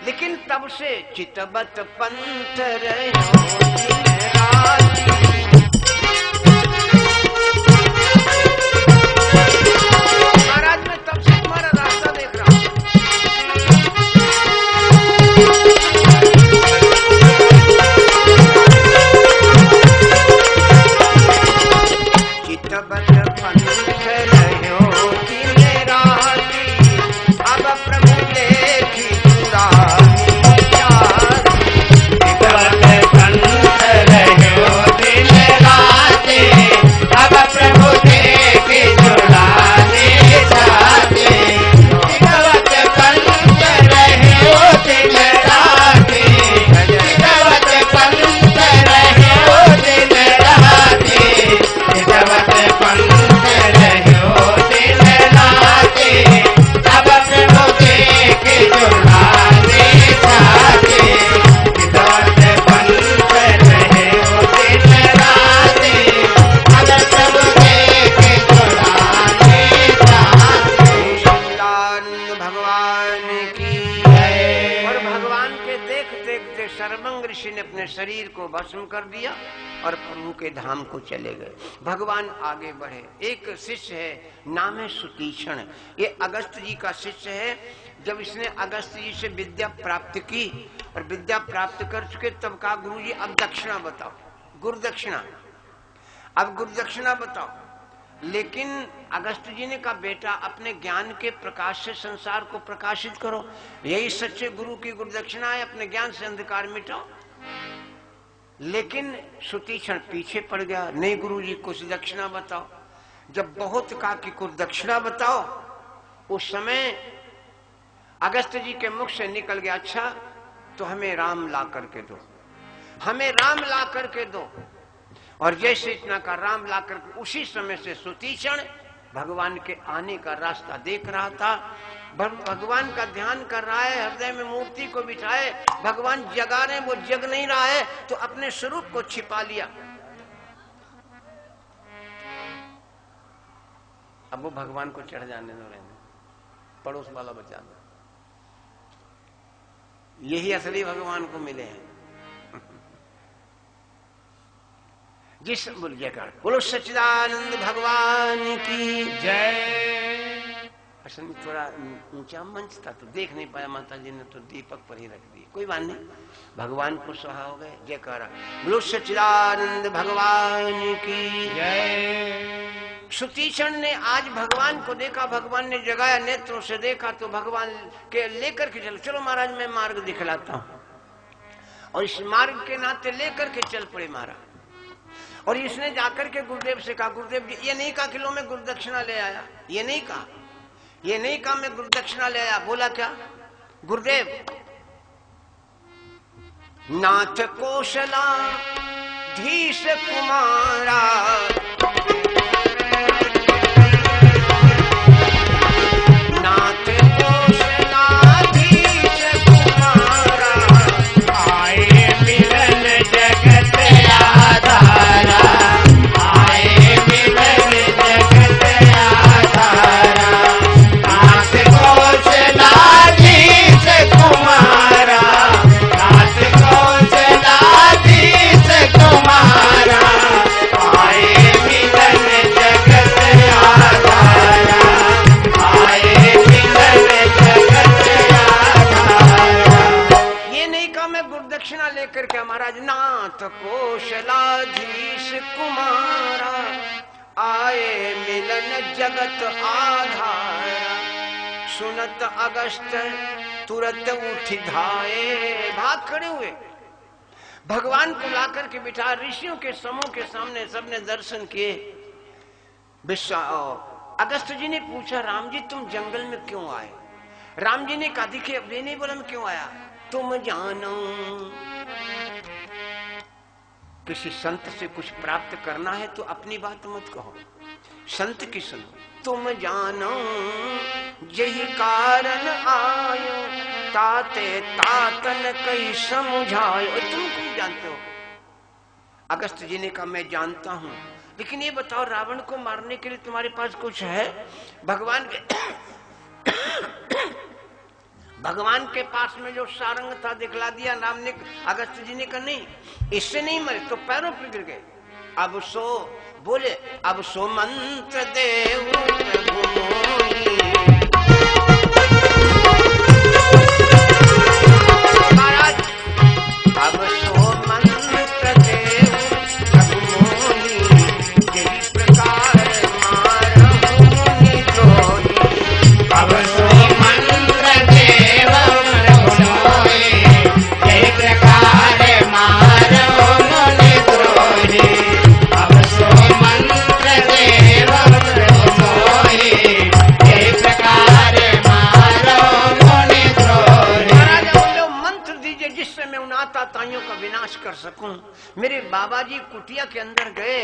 लेकिन तब से चितबत पंथ रहो दिन राति। महाराज मैं तब से तुम्हारा रास्ता देख रहा हूं। चितबत पंथ रहो दिन राति, अब प्रभु देखी पुरानी जाति। चितबत पंथ रहो दिन राति, अब प्रभु देखी पुरानी जाति। चितबत पंथ रहो दिन राति, चितबत पंथ रहो दिन राति, चितबत पंथ रहो दिन राति, अब प्रभु देखी पुरानी जाति। चितबत पंथ रहो दिन राति, अब प्रभु देखी पुरानी जाति। सच्चिदानंद भगवान की जय। और भगवान के देखते देखते सर्वंग ऋषि ने अपने शरीर को भस्म कर दिया और प्रभु के धाम को चले गए। भगवान आगे बढ़े। एक शिष्य है, नाम है सुतीक्षण। ये अगस्त जी का शिष्य है। जब इसने अगस्त जी से विद्या प्राप्त की और विद्या प्राप्त कर चुके तब कहा गुरु जी अब दक्षिणा बताओ, गुरु दक्षिणा, अब गुरु दक्षिणा बताओ। लेकिन अगस्त जी ने कहा बेटा अपने ज्ञान के प्रकाश से संसार को प्रकाशित करो, यही सच्चे गुरु की गुरु दक्षिणा है, अपने ज्ञान से अंधकार मिटाओ। लेकिन सुतीक्षण पीछे पड़ गया, नहीं गुरुजी कुछ दक्षिणा बताओ। जब बहुत कहा कि कुछ दक्षिणा बताओ, उस समय अगस्त जी के मुख से निकल गया अच्छा तो हमें राम ला करके दो, हमें राम ला करके दो। और जैसे इतना का राम ला करके उसी समय से सुतीक्षण भगवान के आने का रास्ता देख रहा था, भगवान का ध्यान कर रहा है, हृदय में मूर्ति को बिठाए, भगवान जगा रहे, वो जग नहीं रहा है तो अपने स्वरूप को छिपा लिया। अब वो भगवान को चढ़ जाने दो, रहने पड़ोस वाला बचा दो, यही असली भगवान को मिले हैं। जिस बोल जयकार बोलो सच्चिदानंद भगवान की जय। असल में थोड़ा ऊंचा मंच था तो देख नहीं पाया, माता जी ने तो दीपक पर ही रख दिया, कोई बात नहीं, भगवान को सुहा हो गए। जयकारा बोलो सच्चिदानंद भगवान की जय। सुतीक्षण ने आज भगवान को देखा, भगवान ने जगाया, नेत्रों से देखा तो भगवान के लेकर के चलो, चलो महाराज मैं मार्ग दिखलाता हूं। और इस मार्ग के नाते लेकर के चल पड़े महाराज। और इसने जाकर के गुरुदेव से कहा गुरुदेव जी, ये नहीं कहा कि लो मैं गुरु दक्षिणा ले आया, ये नहीं कहा, ये नहीं कहा मैं गुरु दक्षिणा ले आया। बोला क्या गुरुदेव, नाथ कौशला धीश कुमारा, नाथ कौशला धीश कुमारा, आए मिलन जगत आधारा, आए मिलन जगत आधारा, नाथ कौशलाधीश कुमारा, नाथ कौशलाधीश कुमारा, आए मिलन जगत आधारा, आए मिलन जगत आधारा। ये नहीं कहा मैं गुरुदक्षिणा लेकर के महाराज, नाथ कौशलाधीश कुमारा, आए मिलन जगत आधारा। सुनत अगस्त तुरंत उठ धाये, भाग खड़े हुए, भगवान को लाकर के बिठा, ऋषियों के समूह के सामने सबने दर्शन किए। अगस्त जी ने पूछा राम जी तुम जंगल में क्यों आए? राम जी ने कहा देखिए अब नहीं बोला मैं क्यों आया, तुम जानो किसी संत से कुछ प्राप्त करना है तो अपनी बात मत कहो, संत की सुनो। तुम जानो यही कारण आयो, ताते तातन कई समझायो। तुम क्यों जानते हो? अगस्त जी ने कहा मैं जानता हूं, लेकिन ये बताओ रावण को मारने के लिए तुम्हारे पास कुछ है? भगवान के भगवान के पास में जो सारंग था दिखला दिया। राम ने, अगस्त जी ने कहा नहीं, इससे नहीं मरे तो पैरों पे गिर गए। अब सो बोले, अब सो मंत्र देव प्रभु मोहि। महाराज अब सो मंत्र देव प्रभु मोहि, यही प्रकार मारहु मुनि द्रोही। अब सो मंत्र देव प्रभु मोहि, यही प्रकार मारहु मुनि द्रोही। अब सो मंत्र देव प्रभु मोहि, यही प्रकार मारहु मुनि द्रोही। महाराज बोलो मंत्र दीजिए जिससे मैं उन आताताइयों का विनाश कर सकूं। मेरे बाबा जी कुटिया के अंदर गए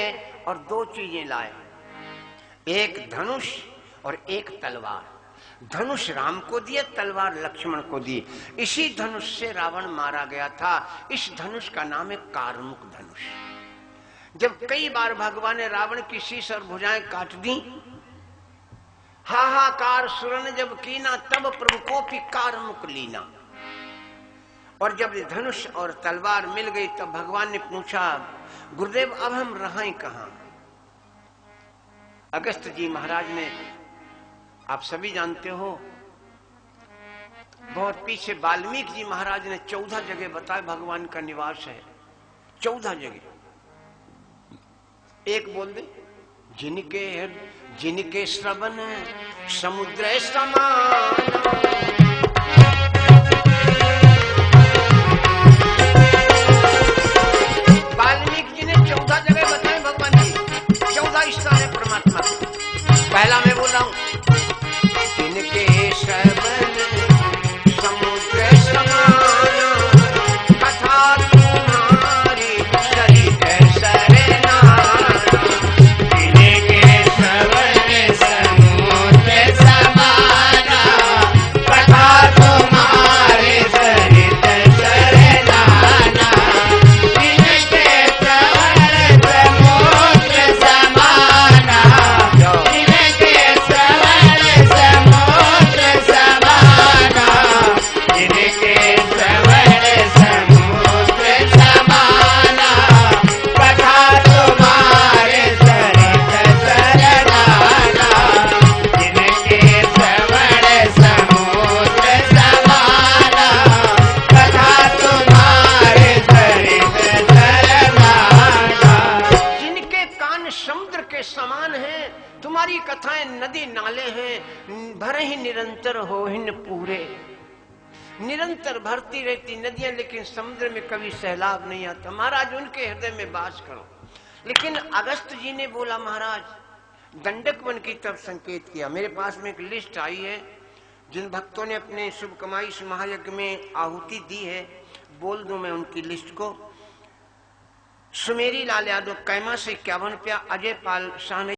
और दो चीजें लाए, एक धनुष और एक तलवार। धनुष राम को दिए, तलवार लक्ष्मण को दी। इसी धनुष से रावण मारा गया था। इस धनुष का नाम है कारमुक धनुष। जब कई बार भगवान ने रावण की शीश और भुजाएं काट दी, हाहाकार सुर ने जब कीना, तब प्रभु को भी कारमुक लीना। और जब धनुष और तलवार मिल गई तब भगवान ने पूछा, गुरुदेव अब हम रहें कहां? अगस्त जी महाराज ने, आप सभी जानते हो, बहुत पीछे वाल्मीकि जी महाराज ने 14 जगह बताया भगवान का निवास है। 14 जगह। एक बोल दे, जिनके श्रवण समुद्र समान। वाल्मीकि जी ने 14 जगह बताए भगवान जी, 14 स्थान है परमात्मा के। पहला मैं बोल रहा हूं, जिनके श्रवण समुद्र समान, कथा तुम्हारी सरित सरनाना। जिनके श्रवण समुद्र समान, कथा तुम्हारी सरित सरनाना। जिनके श्रवण समुद्र समान, जिनके श्रवण समुद्र समान, जिनके श्रवण समुद्र समान, कथा तुम्हारे सरित सरनाना। जिनके श्रवण समुद्र समान, कथा तुम्हारे सरित सरनाना। जिनके कान समुद्र के समान हैं, तुम्हारी कथाएं नदी नाले हैं, भरे ही निरंतर हो हिन पूरे। निरंतर भरती रहती नदियां, लेकिन समुद्र में कभी सैलाब नहीं आता। महाराज उनके हृदय में वास करो। लेकिन अगस्त जी ने बोला, महाराज दंडक वन की तरफ संकेत किया। मेरे पास में एक लिस्ट आई है, जिन भक्तों ने अपने शुभ कमाई इस महायज्ञ में आहुति दी है, बोल दूं मैं उनकी लिस्ट को। सुमेरी लाल यादव कैमा से 51 रुपया, अजय पाल शाह ने